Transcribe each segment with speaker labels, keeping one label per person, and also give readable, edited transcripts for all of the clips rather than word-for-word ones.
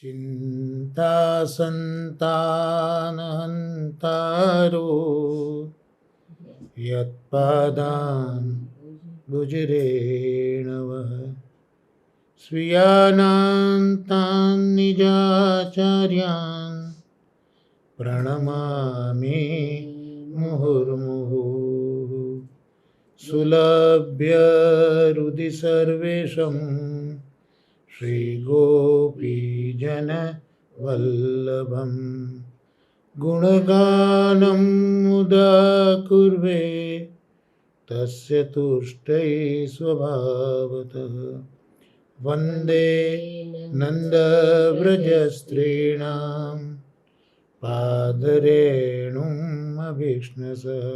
Speaker 1: चिन्तासन्तानहन्तारो यत्पादान् भुजरेणवः स्वीयानान्तान् निजाचार्यान् प्रणमामि मुहुर्मुहुः सुलभ्य हृदि सर्वेषं श्रीगोपीजनवल्लभं गुणगानं मुदा कुर्वे तस्य तुष्टै स्वभावतः वन्दे नन्दव्रजस्त्रीणां पादरेणुम् अभिष्णसः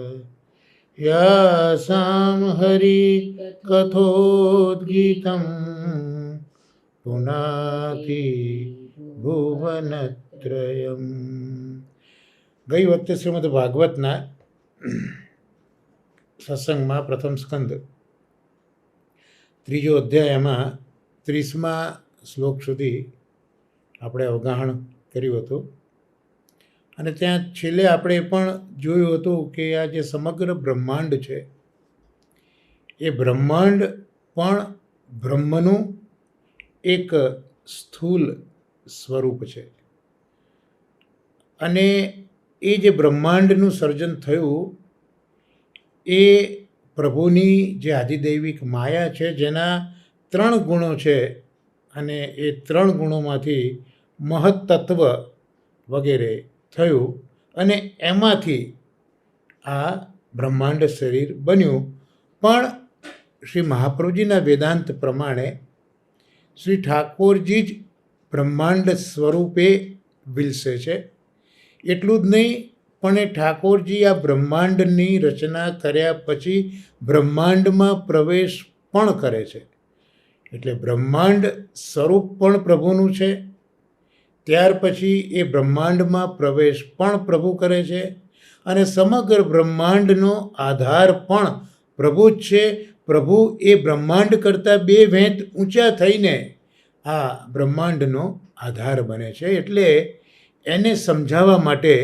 Speaker 1: यासां हरिकथोद्गीतं पुनाति भुवनत्रयम्। ગઈ વખતે શ્રીમદ ભાગવતના સત્સંગમાં પ્રથમ સ્કંદ ત્રીજો અધ્યાયમાં 30મા શ્લોક સુધી આપણે અવગાહન કર્યું હતું અને ત્યાં છેલ્લે આપણે પણ જોયું હતું કે આ જે સમગ્ર બ્રહ્માંડ છે એ બ્રહ્માંડ પણ બ્રહ્મનું એક સ્થૂલ સ્વરૂપ છે અને એ જે બ્રહ્માંડનું સર્જન થયું એ પ્રભુની જે આદિદૈવિક માયા છે જેના 3 ગુણો છે અને એ 3 ગુણોમાંથી મહત્તત્વ વગેરે થયું અને એમાંથી આ બ્રહ્માંડ શરીર બન્યું. પણ શ્રી મહાપ્રભુજીના વેદાંત પ્રમાણે શ્રી ઠાકોરજી જ બ્રહ્માંડ સ્વરૂપે વિલસે છે. એટલું જ નહીં પણ એ ઠાકોરજી આ બ્રહ્માંડની રચના કર્યા પછી બ્રહ્માંડમાં પ્રવેશ પણ કરે છે. એટલે બ્રહ્માંડ સ્વરૂપ પણ પ્રભુનું છે. ત્યાર પછી એ બ્રહ્માંડમાં પ્રવેશ પણ પ્રભુ કરે છે અને સમગ્ર બ્રહ્માંડનો આધાર પણ પ્રભુ જ છે. પ્રભુ એ બ્રહ્માંડ કરતાં 2 વેંત ઊંચા થઈને આ બ્રહ્માંડનો આધાર બને છે. એટલે એને સમજાવવા માટે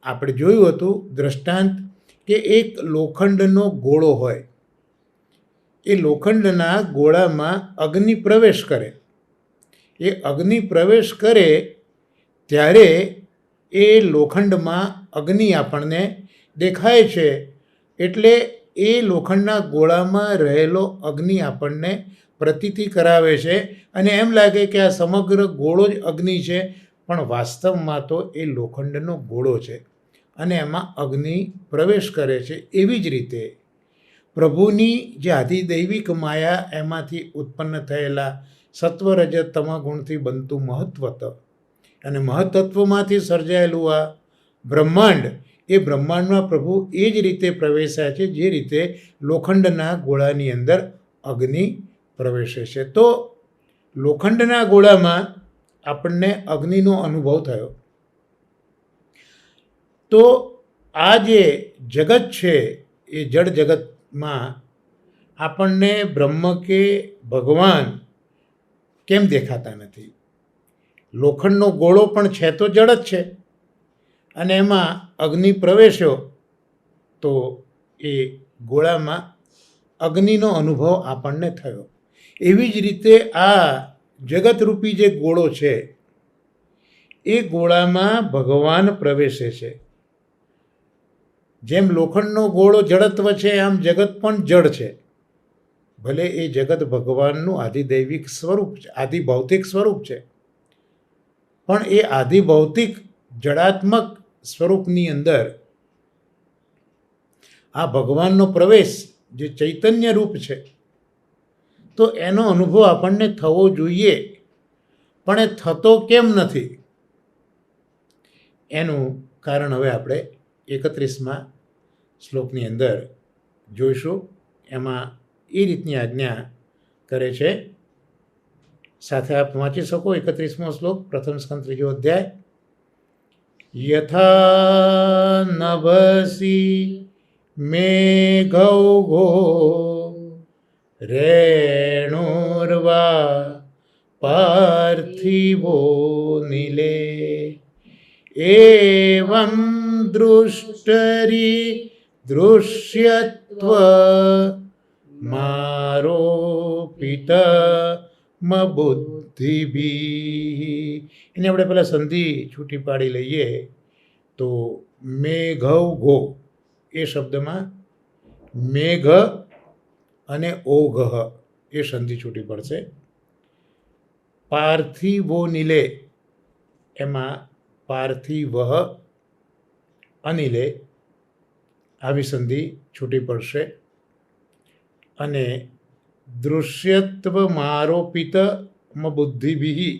Speaker 1: આપણે જોયું હતું દ્રષ્ટાંત કે એક લોખંડનો ગોળો હોય, એ લોખંડના ગોળામાં અગ્નિ પ્રવેશ કરે. એ અગ્નિ પ્રવેશ કરે ત્યારે એ લોખંડમાં અગ્નિ આપણને દેખાય છે. એટલે એ લોખંડના ગોળામાં રહેલો અગ્નિ આપણને પ્રતીતિ કરાવે છે અને એમ લાગે કે આ સમગ્ર ગોળો જ અગ્નિ છે, પણ વાસ્તવમાં તો એ લોખંડનો ગોળો છે અને એમાં અગ્નિ પ્રવેશ કરે છે. એવી જ રીતે પ્રભુની જે આદિદૈવિક માયા એમાંથી ઉત્પન્ન થયેલા સત્વ રજ તમ ગુણથી બનતું મહત્વત અને મહત્તત્વમાંથી સર્જાયેલું આ બ્રહ્માંડ, એ બ્રહ્માંડમાં પ્રભુ એ જ રીતે પ્રવેશ્યા છે જે રીતે લોખંડના ગોળાની અંદર અગ્નિ પ્રવેશે છે. તો લોખંડના ગોળામાં આપણને અગ્નિનો અનુભવ થયો. તો આ જે જગત છે એ જળ જગતમાં આપણને બ્રહ્મ કે ભગવાન કેમ દેખાતા નથી? લોખંડનો ગોળો પણ છે તો જળ જ છે અને એમાં અગ્નિ પ્રવેશ્યો તો એ ગોળામાં અગ્નિનો અનુભવ આપણને થયો. એવી જ રીતે આ જગતરૂપી જે ગોળો છે એ ગોળામાં ભગવાન પ્રવેશે છે. જેમ લોખંડનો ગોળો જડત્વ છે આમ જગત પણ જડ છે. ભલે એ જગત ભગવાનનું આદિદૈવિક સ્વરૂપ છે, આદિભૌતિક સ્વરૂપ છે, પણ એ આદિભૌતિક જડાત્મક સ્વરૂપની અંદર આ ભગવાનનો પ્રવેશ જે ચૈતન્ય રૂપ છે તો એનો અનુભવ આપણને થવો જોઈએ. પણ એ થતો કેમ નથી એનું કારણ હવે આપણે 31મા શ્લોકની અંદર જોઈશું. એમાં એ રીતની આજ્ઞા કરે છે. સાથે આપ વાંચી શકો 31મો શ્લોક, પ્રથમ સ્કંદ 3જો અધ્યાય. યથા નભસી મેઘૌઘો રેણુર્વા પાર્થ પાર્થિવો નિલે એવં દૃષ્ટરી દૃશ્યત્વ મારોપિત બુદ્ધિભી. એને આપણે પહેલાં સંધિ છૂટી પાડી લઈએ તો મેઘવ ઘો એ શબ્દમાં મેઘ અને ઓઘ એ સંધિ છૂટી પડશે. પાર્થિવો નિલે એમાં પાર્થિવ અનિલે આવી સંધિ છૂટી પડશે. અને દૃશ્યત્વ મારોપિત બુદ્ધિભી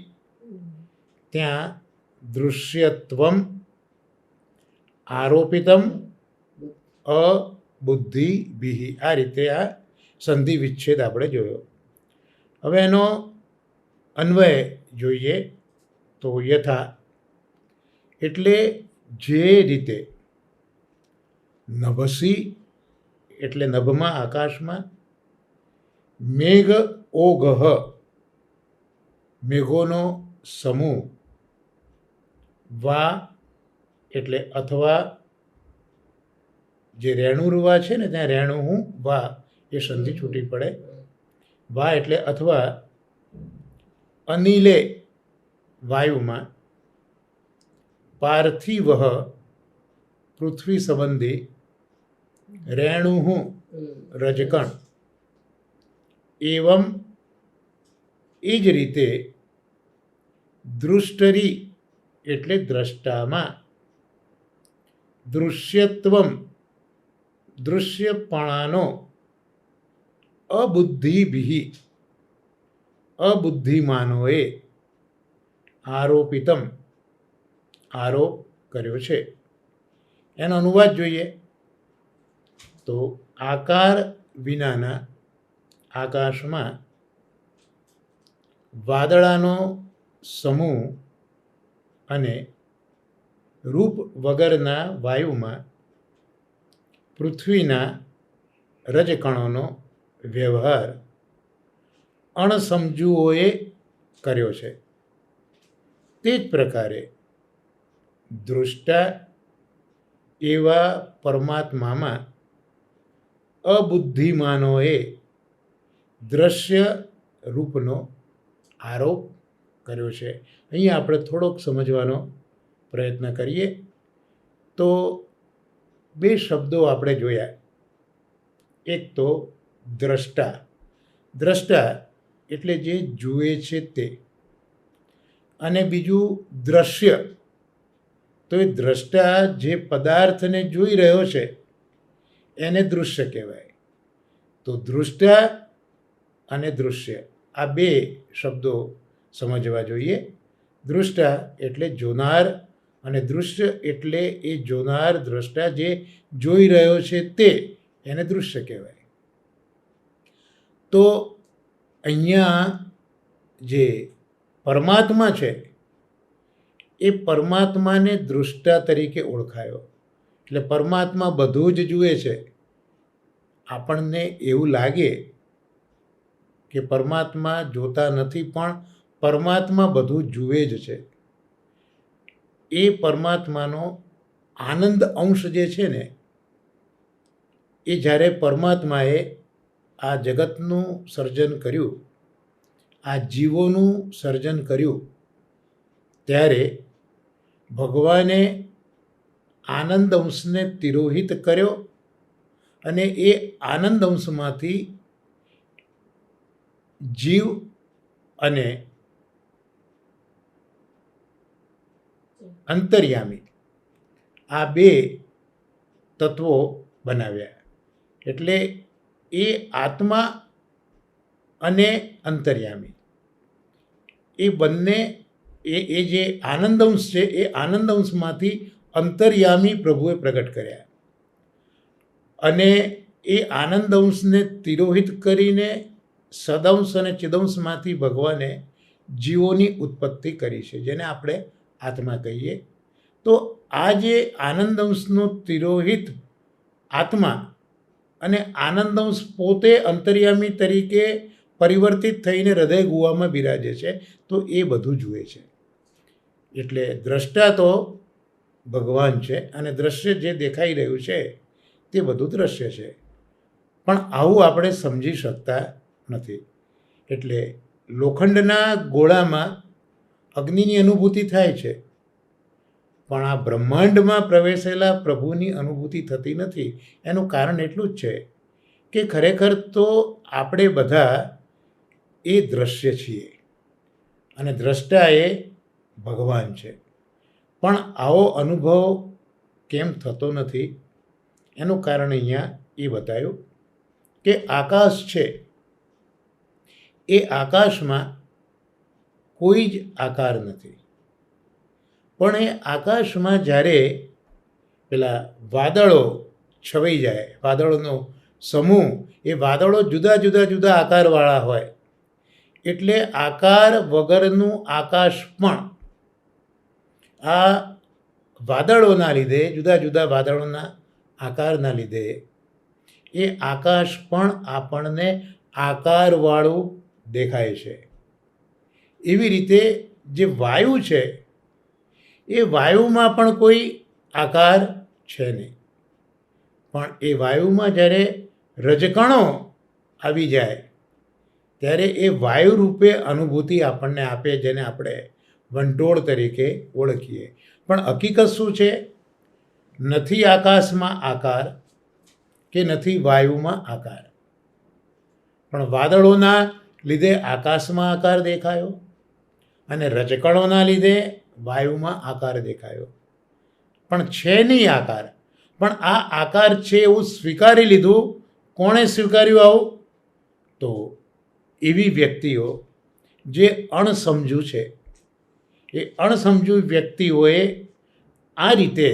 Speaker 1: ત્યાં દૃશ્યત્વમ આરોપિતમ અબુદ્ધિભી આ રીતે આ સંધિ વિચ્છેદ આપણે જોયો. હવે એનો અન્વય જોઈએ તો યથા એટલે જે રીતે નભસી એટલે નભમાં આકાશમાં મેઘ ઓઘ મેઘોનો સમૂહ વા એટલે અથવા જે રેણુરુવા છે ને ત્યાં રેણુ હું વા એ સંધિ છૂટી પડે. વા એટલે અથવા અનિલે વાયુમાં પાર્થિવ પૃથ્વી સંબંધી રેણુ રજકણ એવમ એ જ રીતે દૃષ્ટરી એટલે દ્રષ્ટામાં દૃશ્યત્વમ દૃશ્યપણાનો અબુદ્ધિભી અબુદ્ધિમાનોએ આરોપિતમ આરોપ કર્યો છે. એનો અનુવાદ જોઈએ તો આકાર વિનાના આકાશમાં વાદળાનો સમૂહ અને રૂપ વગરના વાયુમાં પૃથ્વીના રજકણોનો વ્યવહાર અણસમજુઓએ કર્યો છે. તે જ પ્રકારે દૃષ્ટા એવા પરમાત્મામાં અબુદ્ધિમાનોએ દ્રશ્ય રૂપનો આરોપ કર્યો છે. અહીંયા આપણે થોડોક સમજવાનો પ્રયત્ન કરીએ તો બે શબ્દો આપણે જોયા. એક તો દ્રષ્ટા. દ્રષ્ટા એટલે જે જુએ છે તે, અને બીજું દ્રશ્ય. તો એ દ્રષ્ટા જે પદાર્થને જોઈ રહ્યો છે એને દૃશ્ય કહેવાય. તો દૃષ્ટા અને દૃશ્ય આ બે શબ્દો સમજવા જોઈએ. દૃષ્ટા એટલે જોનાર અને દૃશ્ય એટલે એ જોનાર દ્રષ્ટા જે જોઈ રહ્યો છે તે એને દૃશ્ય કહેવાય. તો અહીંયા જે પરમાત્મા છે એ પરમાત્માને દૃષ્ટા તરીકે ઓળખાયો. એટલે પરમાત્મા બધું જ જુએ છે. આપણને એવું લાગે કે પરમાત્મા જોતા નથી, પણ પરમાત્મા બધું જુએ જ છે. એ પરમાત્માનો આનંદ અંશ જે છે ને એ જ્યારે પરમાત્માએ આ જગતનું સર્જન કર્યું, આ જીવોનું સર્જન કર્યું, ત્યારે ભગવાને આનંદ અંશને તિરોહિત કર્યો અને એ આનંદ અંશમાંથી જીવ અને અંતર્યામી આ બે તત્વો બનાવ્યા. એટલે એ આત્મા અને અંતર્યામી એ બંને એ જે આનંદ અંશ છે એ આનંદ અંશમાંથી અંતર્યામી પ્રભુએ પ્રગટ કર્યા. અને એ આનંદ અંશને તિરોહિત કરીને સદંશ અને ચિદંશમાંથી ભગવાને જીવોની ઉત્પત્તિ કરી છે, જેને આપણે આત્મા કહીએ. તો આ જે આનંદ અંશનો તિરોહિત આત્મા અને આનંદ અંશ પોતે અંતર્યામી તરીકે પરિવર્તિત થઈને હૃદય ગુહામાં બિરાજે છે, તો એ બધું જુએ છે. એટલે દ્રષ્ટા તો ભગવાન છે અને દ્રશ્ય જે દેખાઈ રહ્યું છે તે બધું દ્રશ્ય છે. પણ આવું આપણે સમજી શકતા નથી. એટલે લોખંડના ગોળામાં અગ્નિની અનુભૂતિ થાય છે, પણ આ બ્રહ્માંડમાં પ્રવેશેલા પ્રભુની અનુભૂતિ થતી નથી. એનું કારણ એટલું જ છે કે ખરેખર તો આપણે બધા એ દ્રશ્ય છીએ અને દ્રષ્ટા એ ભગવાન છે. પણ આવો અનુભવ કેમ થતો નથી એનું કારણ અહીંયા એ બતાવ્યું કે આકાશ છે, એ આકાશમાં કોઈ જ આકાર નથી. પણ એ આકાશમાં જ્યારે પેલા વાદળો છવાઈ જાય, વાદળોનો સમૂહ, એ વાદળો જુદા જુદા જુદા આકારવાળા હોય, એટલે આકાર વગરનું આકાશ પણ આ વાદળોના લીધે, જુદા જુદા વાદળોના આકારના લીધે એ આકાશ પણ આપણને આકારવાળું દેખાય છે. એવી રીતે જે વાયુ છે એ વાયુમાં પણ કોઈ આકાર છે નહીં. પણ એ વાયુમાં જ્યારે રજકણો આવી જાય ત્યારે એ વાયુ રૂપે અનુભૂતિ આપણને આપે, જેને આપણે વંટોળ તરીકે ઓળખીએ. પણ હકીકત શું છે? નથી આકાશમાં આકાર કે નથી વાયુમાં આકાર, પણ વાદળોના લીધે આકાશમાં આકાર દેખાયો અને રજકણોના લીધે વાયુમાં આકાર દેખાયો. પણ છે નહીં આકાર. પણ આ આકાર છે એવું સ્વીકારી લીધું. કોણે સ્વીકાર્યું આવું? તો એવી વ્યક્તિઓ જે અણસમજુ છે. એ અણસમજુ વ્યક્તિઓએ આ રીતે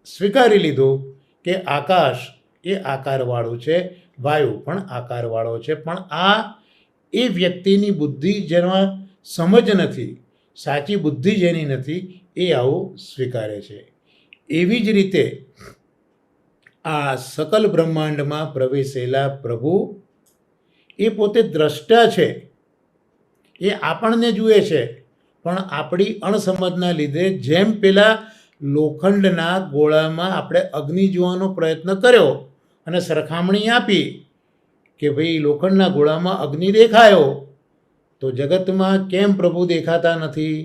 Speaker 1: સ્વીકારી લીધું કે આકાશ એ આકારવાળું છે, વાયુ પણ આકારવાળો છે. પણ આ એ વ્યક્તિની બુદ્ધિ જેમાં સમજ નથી, સાચી બુદ્ધિ જેની નથી, એ આવું સ્વીકારે છે. એવી જ રીતે આ સકલ બ્રહ્માંડમાં પ્રવેશેલા પ્રભુ એ પોતે દ્રષ્ટા છે. એ આપણને જુએ છે, પણ આપણી અણસમજના લીધે જેમ પેલા લોખંડના ગોળામાં આપણે અગ્નિ જોવાનો પ્રયત્ન કર્યો અને સરખામણી આપી કે ભાઈ લોખંડના ગોળામાં અગ્નિ દેખાયો, તો જગતમાં કેમ પ્રભુ દેખાતા નથી?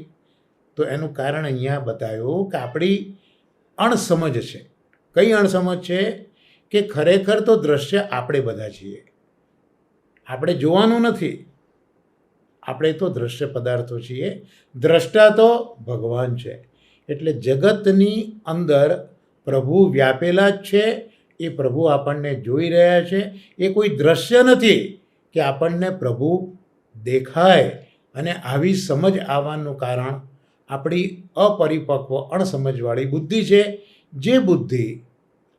Speaker 1: તો એનું કારણ અહીંયા બતાવ્યું કે આપણી અણસમજ છે. કઈ અણસમજ છે? કે ખરેખર તો દ્રશ્ય આપણે બધા છીએ, આપણે જોવાનું નથી. આપણે તો દ્રશ્ય પદાર્થો છીએ, દ્રષ્ટા તો ભગવાન છે. એટલે જગતની અંદર પ્રભુ વ્યાપેલા જ છે. એ પ્રભુ આપણને જોઈ રહ્યા છે. એ કોઈ દ્રશ્ય નથી કે આપણને પ્રભુ દેખાય. અને આવી સમજ આવવાનું કારણ આપણી અપરિપક્વ અણસમજવાળી બુદ્ધિ છે. જે બુદ્ધિ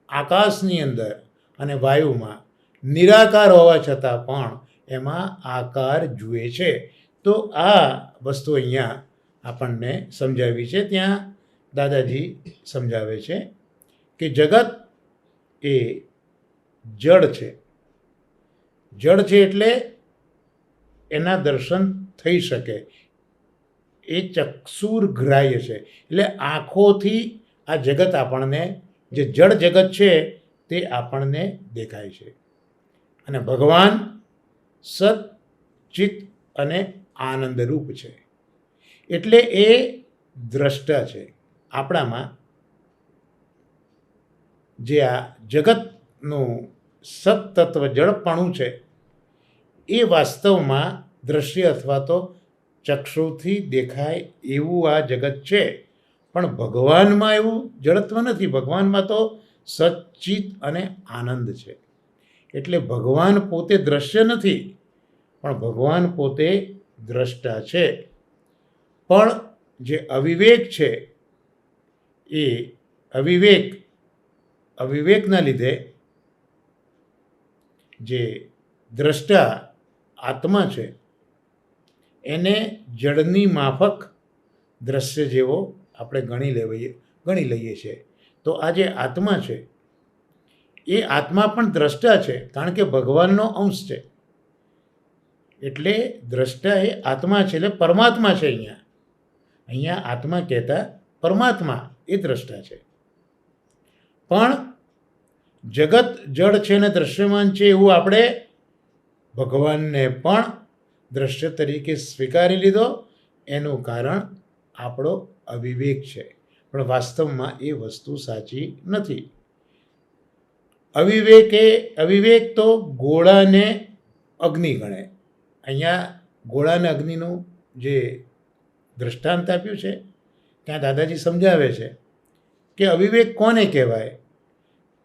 Speaker 1: આકાશની અંદર અને વાયુમાં નિરાકાર હોવા છતાં પણ એમાં આકાર જુએ છે. તો આ વસ્તુ અહીંયા આપણને સમજાવી છે. ત્યાં દાદાજી સમજાવે છે કે જગત એ જડ છે. જડ છે એટલે એના દર્શન થઈ શકે, એ ચક્ષુર્ગ્રાહ્ય છે. એટલે આંખોથી આ જગત આપણને, જે જડ જગત છે તે આપણને દેખાય છે. અને ભગવાન સત, ચિત્ત અને આનંદરૂપ છે. એટલે એ દ્રષ્ટા છે. આપણામાં જે આ જગતનું સત્તત્વ જડપણું છે એ વાસ્તવમાં દ્રશ્ય અથવા તો ચક્ષુથી દેખાય એવું આ જગત છે. પણ ભગવાનમાં એવું જડત્વ નથી. ભગવાનમાં તો સચ્ચિત અને આનંદ છે. એટલે ભગવાન પોતે દ્રશ્ય નથી, પણ ભગવાન પોતે દ્રષ્ટા છે. પણ જે અવિવેક છે એ અવિવેકના લીધે જે દ્રષ્ટા આત્મા છે એને જડની માફક દ્રશ્ય જેવો આપણે ગણી લઈએ છીએ. તો આ જે આત્મા છે એ આત્મા પણ દ્રષ્ટા છે, કારણ કે ભગવાનનો અંશ છે. એટલે દ્રષ્ટા એ આત્મા છે, એટલે પરમાત્મા છે. અહીંયા આત્મા કહેતા પરમાત્મા એ દ્રષ્ટા છે. પણ જગત જડ છે ને દ્રશ્યમાન છે એવું આપણે ભગવાનને પણ દ્રશ્ય તરીકે સ્વીકારી લીધો. એનું કારણ આપણો અવિવેક છે. પણ વાસ્તવમાં એ વસ્તુ સાચી નથી. અવિવેક તો ગોળાને અગ્નિ ગણે. અહીંયા ગોળાને અગ્નિનું જે દૃષ્ટાંત આપ્યું છે ત્યાં દાદાજી સમજાવે છે કે અવિવેક કોને કહેવાય?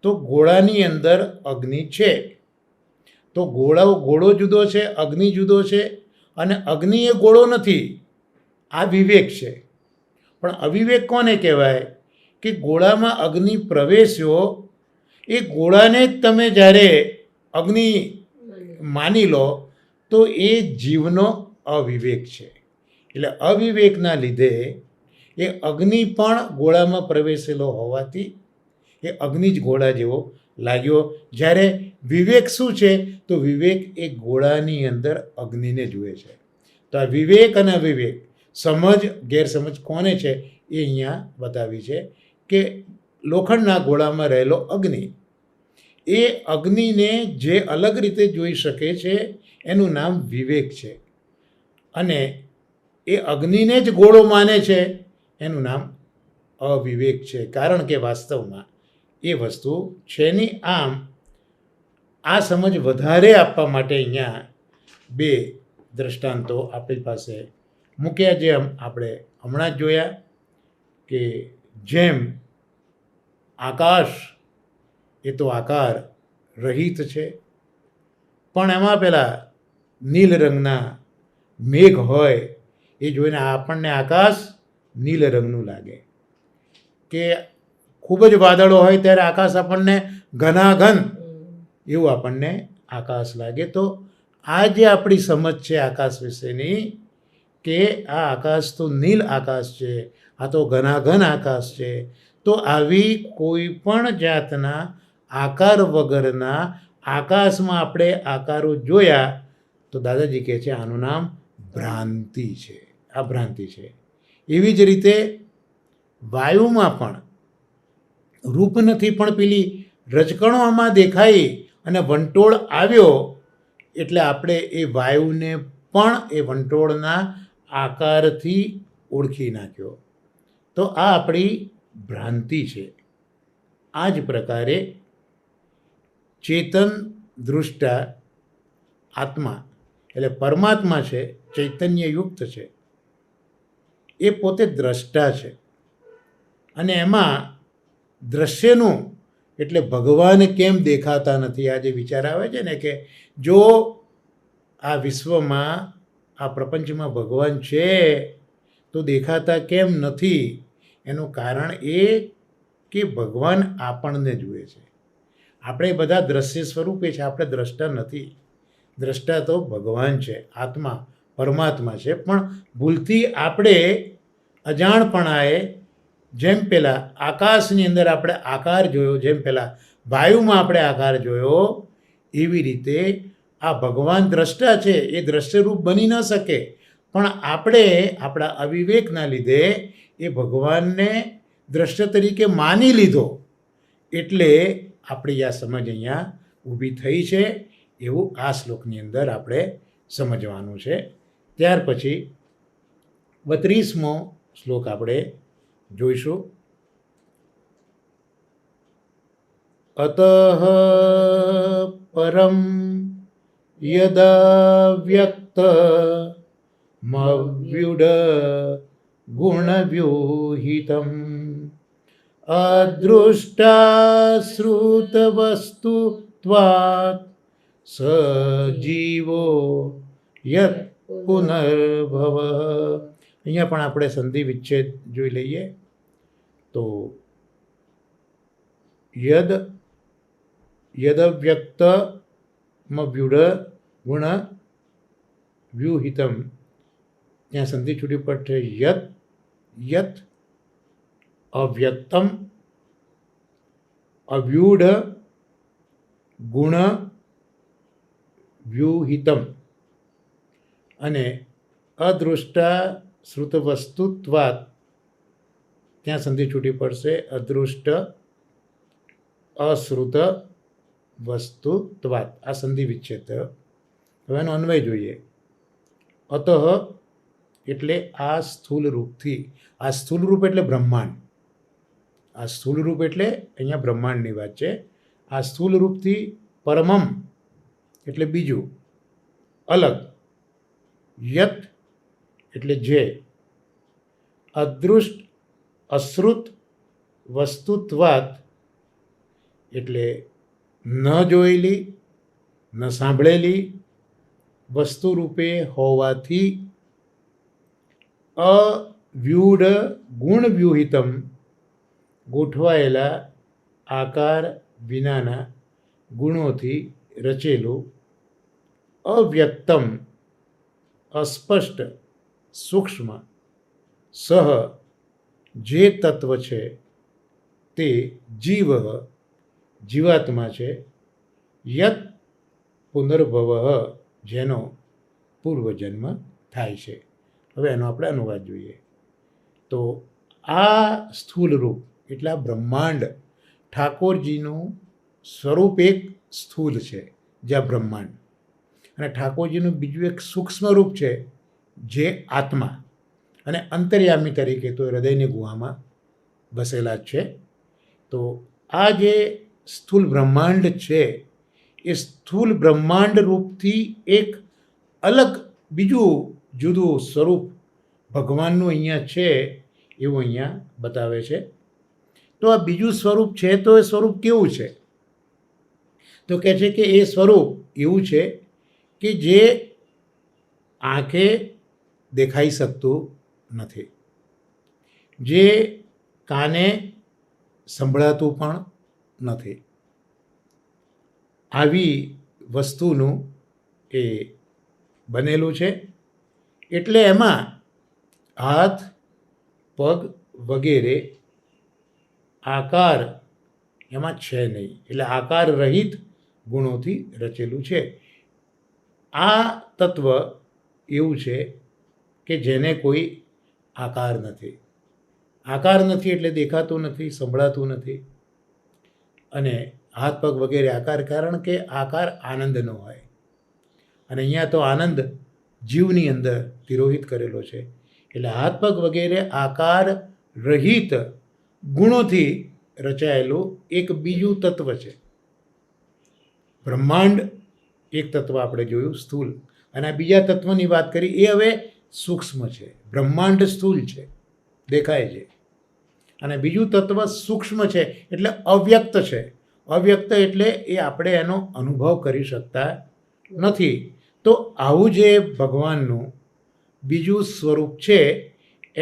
Speaker 1: તો ગોળાની અંદર અગ્નિ છે, તો ગોળો જુદો છે, અગ્નિ જુદો છે, અને અગ્નિ એ ગોળો નથી. આ વિવેક છે. પણ અવિવેક કોને કહેવાય? કે ગોળામાં અગ્નિ પ્રવેશ્યો, એ ગોળાને જ તમે જ્યારે અગ્નિ માની લો તો એ જીવનો અવિવેક છે. એટલે અવિવેકના લીધે એ અગ્નિ પણ ગોળામાં પ્રવેશેલો હોવાથી એ અગ્નિ જ ગોળા જેવો લાગ્યો. જ્યારે વિવેક શું છે? તો વિવેક એ ગોળાની અંદર અગ્નિને જુએ છે. તો આ વિવેક અને અવિવેક, સમજ ગેરસમજ કોને છે એ અહીંયા બતાવી છે કે લોખંડના ગોળામાં રહેલો અગ્નિ, એ અગ્નિને જે અલગ રીતે જોઈ શકે છે એનું નામ વિવેક છે. અને એ અગ્નિને જ ગોળો માને છે એનું નામ અવિવેક છે. કારણ કે વાસ્તવમાં એ વસ્તુ છે નહીં. આમ આ સમજ વધારે આપવા માટે અહીંયા બે દ્રષ્ટાંતો આપણી પાસે મૂક્યા. જેમ આપણે હમણાં જ જોયા કે જેમ આકાશ એ તો આકાર રહિત છે, પણ એમાં પેલા નીલ રંગના મેઘ હોય એ જોઈને આપણને આકાશ નીલ રંગનું લાગે. કે ખૂબ જ વાદળો હોય ત્યારે આકાશ આપણને ઘનાઘન એવું આપણને આકાશ લાગે. તો આ જે આપણી સમજ છે આકાશ વિશેની, કે આ આકાશ તો નીલ આકાશ છે, આ તો ઘનાઘન આકાશ છે, તો આવી કોઈ પણ જાતના આકાર વગરના આકાશમાં આપણે આકારો જોયા તો દાદાજી કહે છે આનું નામ ભ્રાંતિ છે. આ ભ્રાંતિ છે. એવી જ રીતે વાયુમાં પણ રૂપ નથી, પણ પેલી રજકણો આમાં દેખાઈ અને વંટોળ આવ્યો એટલે આપણે એ વાયુને પણ એ વંટોળના આકારથી ઓળખી નાખ્યો. તો આ આપણી ભ્રાંતિ છે. આ જ પ્રકારે ચેતન દૃષ્ટા આત્મા એટલે પરમાત્મા છે, ચૈતન્યયુક્ત છે, એ પોતે દ્રષ્ટા છે. અને એમાં દ્રશ્યનું એટલે ભગવાન કેમ દેખાતા નથી? આ જે વિચાર આવે છે ને કે જો આ વિશ્વમાં આ પ્રપંચમાં ભગવાન છે તો દેખાતા કેમ નથી? એનું કારણ એ કે ભગવાન આપણને જુએ છે. આપણે બધા દ્રશ્ય સ્વરૂપે છે, આપણે દ્રષ્ટા નથી. દ્રષ્ટા તો ભગવાન છે, આત્મા પરમાત્મા છે. પણ ભૂલથી આપણે અજાણપણાએ જેમ પહેલાં આકાશની અંદર આપણે આકાર જોયો, જેમ પહેલાં વાયુમાં આપણે આકાર જોયો, એવી રીતે આ ભગવાન દ્રષ્ટા છે, એ દ્રશ્યરૂપ બની ન શકે. પણ આપણે આપણા અવિવેકના લીધે એ ભગવાનને દ્રશ્ય તરીકે માની લીધો. એટલે આપણી આ સમજ અહીંયા ઊભી થઈ છે. એવું આ શ્લોકની અંદર આપણે સમજવાનું છે. ત્યાર પછી 32મો શ્લોક આપણે જોઈશું. અતઃ પરમ યદવ્યક્તમવ્યુડ ગુણવ્યુહિતમ અદૃષ્ટાશ્રુતવસ્તુત્વાत् સજીવો યત પુનર્ભવ. અહીંયા પણ આપણે સંધિ વિચ્છેદ જોઈ લઈએ તો યદવ્યક્તમવ્યુડ ગુણ વ્યુહિતમ, ત્યાં સંધિ છૂટી પડશે યત અવ્યક્તમ અવ્યુઢ ગુણ વ્યુહિતમ. અને અદૃષ્ટા શ્રુતવસ્તુત્વાત, ત્યાં સંધિ છૂટી પડશે, અદૃષ્ટ અશ્રુત વસ્તુત્વાત, આ સંધિ વિચ્છેદ થયો. હવે એનો અન્વય જોઈએ. અતઃ એટલે આ સ્થૂલ રૂપથી, આ સ્થૂલ રૂપ એટલે બ્રહ્માંડ, આ સ્થૂલ રૂપ એટલે અહીંયા બ્રહ્માંડની વાત છે. આ સ્થૂલ રૂપથી પરમમ એટલે બીજું, અલગ, યત એટલે જે, અદૃષ્ટ અશ્રુત વસ્તુત્વાત એટલે ન જોયેલી ન સાંભળેલી વસ્તુ રૂપે હોવાથી, અવ્યૂઢ ગુણવ્યૂહિતમ ગોઠવાયેલા આકાર વિનાના ગુણોથી રચેલું, અવ્યક્તમ અસ્પષ્ટ સૂક્ષ્મ સહ જે તત્વ છે તે જીવ જીવાત્મા છે, યત પુનર્ભવ જેનો પૂર્વજન્મ થાય છે. હવે એનો આપણે અનુવાદ જોઈએ. તો આ સ્થૂલ રૂપ એટલે આ બ્રહ્માંડ, ઠાકોરજીનું સ્વરૂપ એક સ્થૂલ છે જ્યાં બ્રહ્માંડ, અને ઠાકોરજીનું બીજું એક સૂક્ષ્મ રૂપ છે જે આત્મા, અને અંતર્યામી તરીકે તો હૃદયની ગુહામાં બસેલા જ છે. તો આ જે સ્થૂલ બ્રહ્માંડ છે એ સ્થૂલ બ્રહ્માંડ રૂપથી એક અલગ બીજું જુદું સ્વરૂપ ભગવાનનું અહીંયા છે એવું અહીંયા બતાવે છે. તો આ બીજું સ્વરૂપ છે, તો એ સ્વરૂપ કેવું છે? તો કહે છે કે એ સ્વરૂપ એવું છે કે જે આંખે દેખાઈ શકતું નથી, જે કાને સંભળાતું પણ નથી. આવી વસ્તુનું એ બનેલું છે. એટલે એમાં હાથ પગ વગેરે આકાર એમાં છે નહીં, એટલે આકાર રહિત ગુણોથી રચેલું છે. આ તત્વ એવું છે કે જેને કોઈ આકાર નથી. આકાર નથી એટલે દેખાતું નથી, સંભળાતું નથી, અને હાથ પગ વગેરે આકાર, કારણ કે આકાર આનંદનો હોય, અને અહીંયા તો આનંદ જીવની અંદર તિરોહિત કરેલો છે. એટલે હાથ પગ વગેરે આકાર રહિત ગુણોથી રચાયેલું એક બીજું તત્વ છે. બ્રહ્માંડ એક તત્વ આપણે જોયું સ્થૂલ, અને આ બીજા તત્વની વાત કરી એ હવે સૂક્ષ્મ છે. બ્રહ્માંડ સ્થૂલ છે, દેખાય છે, અને બીજું તત્વ સૂક્ષ્મ છે એટલે અવ્યક્ત છે. અવ્યક્ત એટલે એ આપણે એનો અનુભવ કરી શકતા નથી. તો આવું જે ભગવાનનું બીજું સ્વરૂપ છે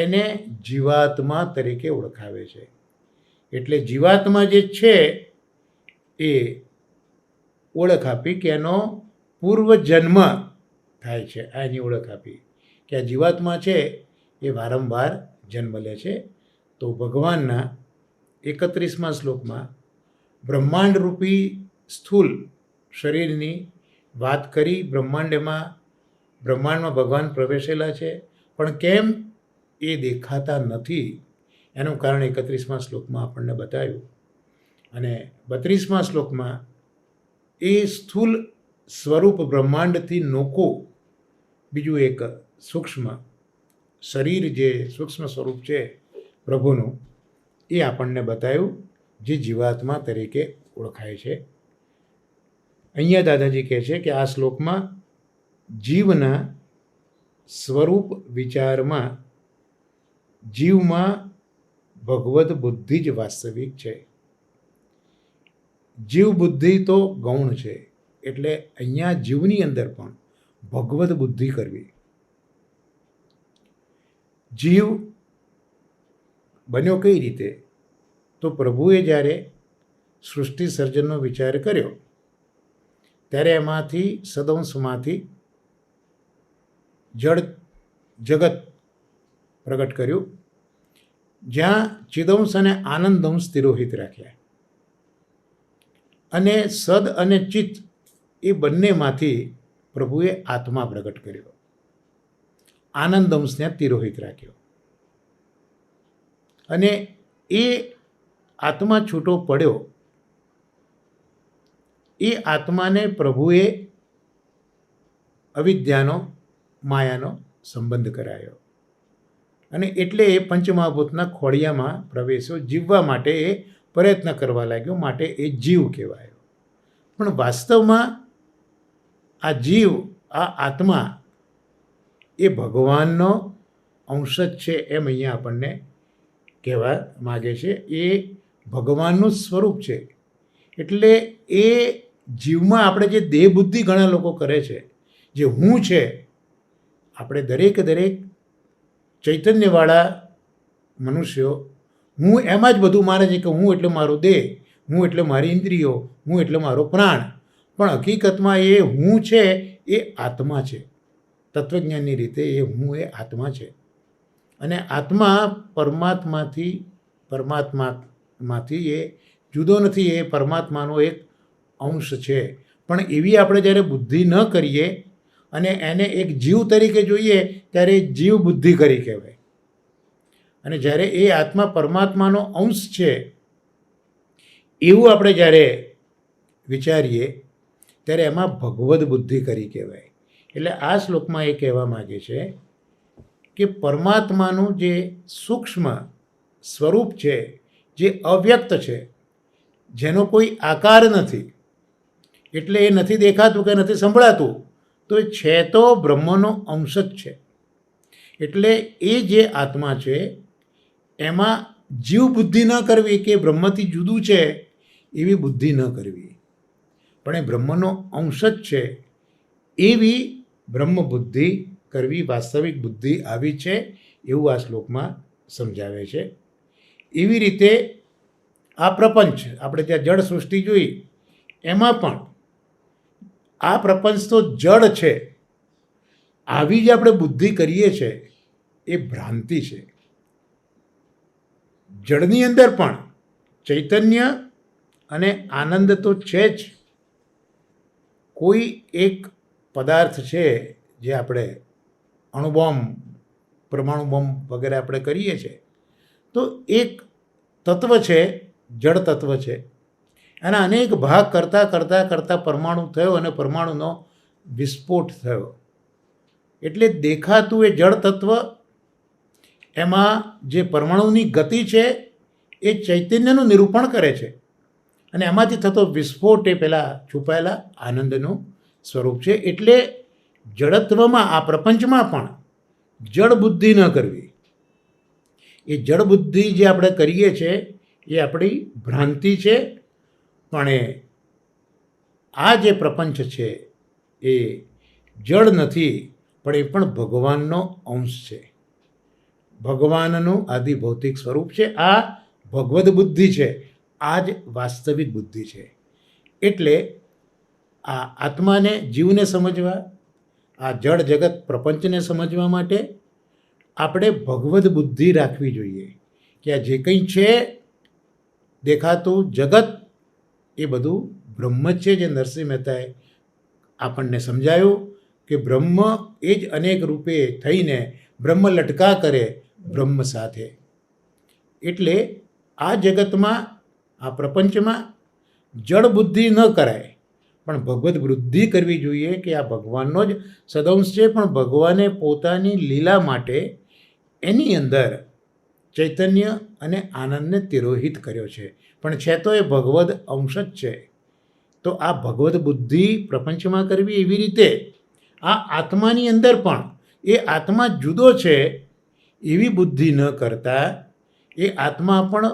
Speaker 1: એને જીવાત્મા તરીકે ઓળખાવે છે. એટલે જીવાત્મા જે છે એ ઓળખ આપી કે એનો પૂર્વજન્મ થાય છે. આ એની ઓળખ આપી કે આ જીવાત્મા છે એ વારંવાર જન્મ લે છે. તો ભગવાનના 31મા શ્લોકમાં બ્રહ્માંડરૂપી સ્થૂલ શરીરની વાત કરી. બ્રહ્માંડમાં ભગવાન પ્રવેશેલા છે, પણ કેમ એ દેખાતા નથી એનું કારણ 31મા શ્લોકમાં આપણને બતાવ્યું. અને 32મા શ્લોકમાં એ સ્થૂલ સ્વરૂપ બ્રહ્માંડથી નોખું બીજું એક સૂક્ષ્મ શરીર, જે સૂક્ષ્મ સ્વરૂપ છે પ્રભુનું, એ આપણને બતાવ્યું, જે જીવાત્મા તરીકે ઓળખાય છે. અહીંયા દાદાજી કહે છે કે આ શ્લોકમાં જીવના સ્વરૂપ વિચારમાં જીવમાં ભગવદ બુદ્ધિ જ વાસ્તવિક છે. જીવ બુદ્ધિ તો ગૌણ છે, એટલે અહીંયા જીવની અંદર પણ ભગવદ બુદ્ધિ કરવી. જીવ બન્યો કઈ રીતે? તો પ્રભુએ જ્યારે સૃષ્ટિ સર્જનનો વિચાર કર્યો ત્યારે એમાંથી સદંશમાંથી જળ જગત પ્રગટ કર્યું, જ્યાં ચિદંશ અને આનંદંશ તિરોહિત રાખ્યા, અને સદ અને ચિત્ત એ બંનેમાંથી પ્રભુએ આત્મા પ્રગટ કર્યો. આનંદ અંશને તિરોહિત રાખ્યો. અને એ આત્મા છૂટો પડ્યો, એ આત્માને પ્રભુએ અવિદ્યાનો, માયાનો સંબંધ કરાયો. અને એટલે એ પંચમહાભૂતના ખોળિયામાં પ્રવેશ્યો. જીવવા માટે એ પ્રયત્ન કરવા લાગ્યો, માટે એ જીવ કહેવાયો. પણ વાસ્તવમાં આ જીવ, આ આત્મા એ ભગવાનનો અંશ જ છે, એમ અહીંયા આપણને કહેવા માગે છે. એ ભગવાનનું સ્વરૂપ છે. એટલે એ જીવમાં આપણે જે દેહ બુદ્ધિ ઘણા લોકો કરે છે, જે હું છે, આપણે દરેક ચૈતન્યવાળા મનુષ્યો હું એમાં જ બધું માને છે કે હું એટલે મારો દેહ, હું એટલે મારી ઇન્દ્રિયો, હું એટલે મારો પ્રાણ. પણ હકીકતમાં એ હું છે એ આત્મા છે. તત્વજ્ઞાનની રીતે એ હું એ આત્મા છે. અને આત્મા પરમાત્મામાંથી એ જુદો નથી, એ પરમાત્માનો એક અંશ છે. પણ એવી આપણે જ્યારે બુદ્ધિ ન કરીએ અને એને એક જીવ તરીકે જોઈએ ત્યારે જીવ બુદ્ધિ કરી કહેવાય. અને જ્યારે એ આત્મા પરમાત્માનો અંશ છે એવું આપણે જ્યારે વિચારીએ ત્યારે એમાં ભગવદ બુદ્ધિ કરી કહેવાય. એટલે આ શ્લોકમાં એ કહેવા માગે છે કે પરમાત્માનું જે સૂક્ષ્મ સ્વરૂપ છે, જે અવ્યક્ત છે, જેનો કોઈ આકાર નથી, એટલે એ નથી દેખાતું કે નથી સંભળાતું, તો એ છે તો બ્રહ્મનો અંશ જ છે. એટલે એ જે આત્મા છે એમાં જીવ બુદ્ધિ ન કરવી કે બ્રહ્મથી જુદું છે એવી બુદ્ધિ ન કરવી, પણ એ બ્રહ્મનો અંશ જ છે એવી બ્રહ્મ બુદ્ધિ કરવી. વાસ્તવિક બુદ્ધિ આવી છે એવું આ શ્લોકમાં સમજાવે છે. એવી રીતે આ પ્રપંચ, આપણે ત્યાં જળ સૃષ્ટિ જોઈ, એમાં પણ આ પ્રપંચ તો જળ છે, આવી જ આપણે બુદ્ધિ કરીએ છીએ એ ભ્રાંતિ છે. જળની અંદર પણ ચૈતન્ય અને આનંદ તો છે જ. કોઈ એક પદાર્થ છે જે આપણે અણુબોમ્બ, પરમાણુ બોમ્બ વગેરે આપણે કરીએ છીએ, તો એક તત્વ છે, જળ તત્વ છે. એના અનેક ભાગ કરતાં પરમાણુ થયો અને પરમાણુનો વિસ્ફોટ થયો. એટલે દેખાતું એ જળ તત્વ, એમાં જે પરમાણુની ગતિ છે એ ચૈતન્યનું નિરૂપણ કરે છે. અને એમાંથી થતો વિસ્ફોટ એ પહેલાં છુપાયેલા આનંદનું સ્વરૂપ છે. એટલે જડત્વમાં, આ પ્રપંચમાં પણ જળ બુદ્ધિ ન કરવી. એ જળ બુદ્ધિ જે આપણે કરીએ છીએ એ આપણી ભ્રાંતિ છે. પણ આ જે પ્રપંચ છે એ જળ નથી, પણ એ પણ ભગવાનનો અંશ છે, ભગવાનનું આદિ ભૌતિક સ્વરૂપ છે. આ ભગવદ બુદ્ધિ છે, આ જ વાસ્તવિક બુદ્ધિ છે. એટલે આ આત્માને, જીવને સમજવા, આ જળ જગત પ્રપંચને સમજવા માટે આપણે ભગવદ બુદ્ધિ રાખવી જોઈએ કે આ જે કંઈ છે દેખાતું જગત એ બધું બ્રહ્મ જ છે. જે નરસિંહ મહેતાએ આપણને સમજાયું કે બ્રહ્મ એ જ અનેક રૂપે થઈને બ્રહ્મ લટકા કરે બ્રહ્મ સાથે. એટલે આ જગતમાં, આ પ્રપંચમાં જળ બુદ્ધિ ન કરાય, પણ ભગવદ બુદ્ધિ કરવી જોઈએ કે આ ભગવાનનો જ સદંશ છે. પણ ભગવાને પોતાની લીલા માટે એની અંદર ચૈતન્ય અને આનંદને તિરોહિત કર્યો છે, પણ છે તો એ ભગવદ અંશ જ છે. તો આ ભગવદ બુદ્ધિ પ્રપંચમાં કરવી. એવી રીતે આ આત્માની અંદર પણ એ આત્મા જુદો છે એવી બુદ્ધિ ન કરતા એ આત્મા પણ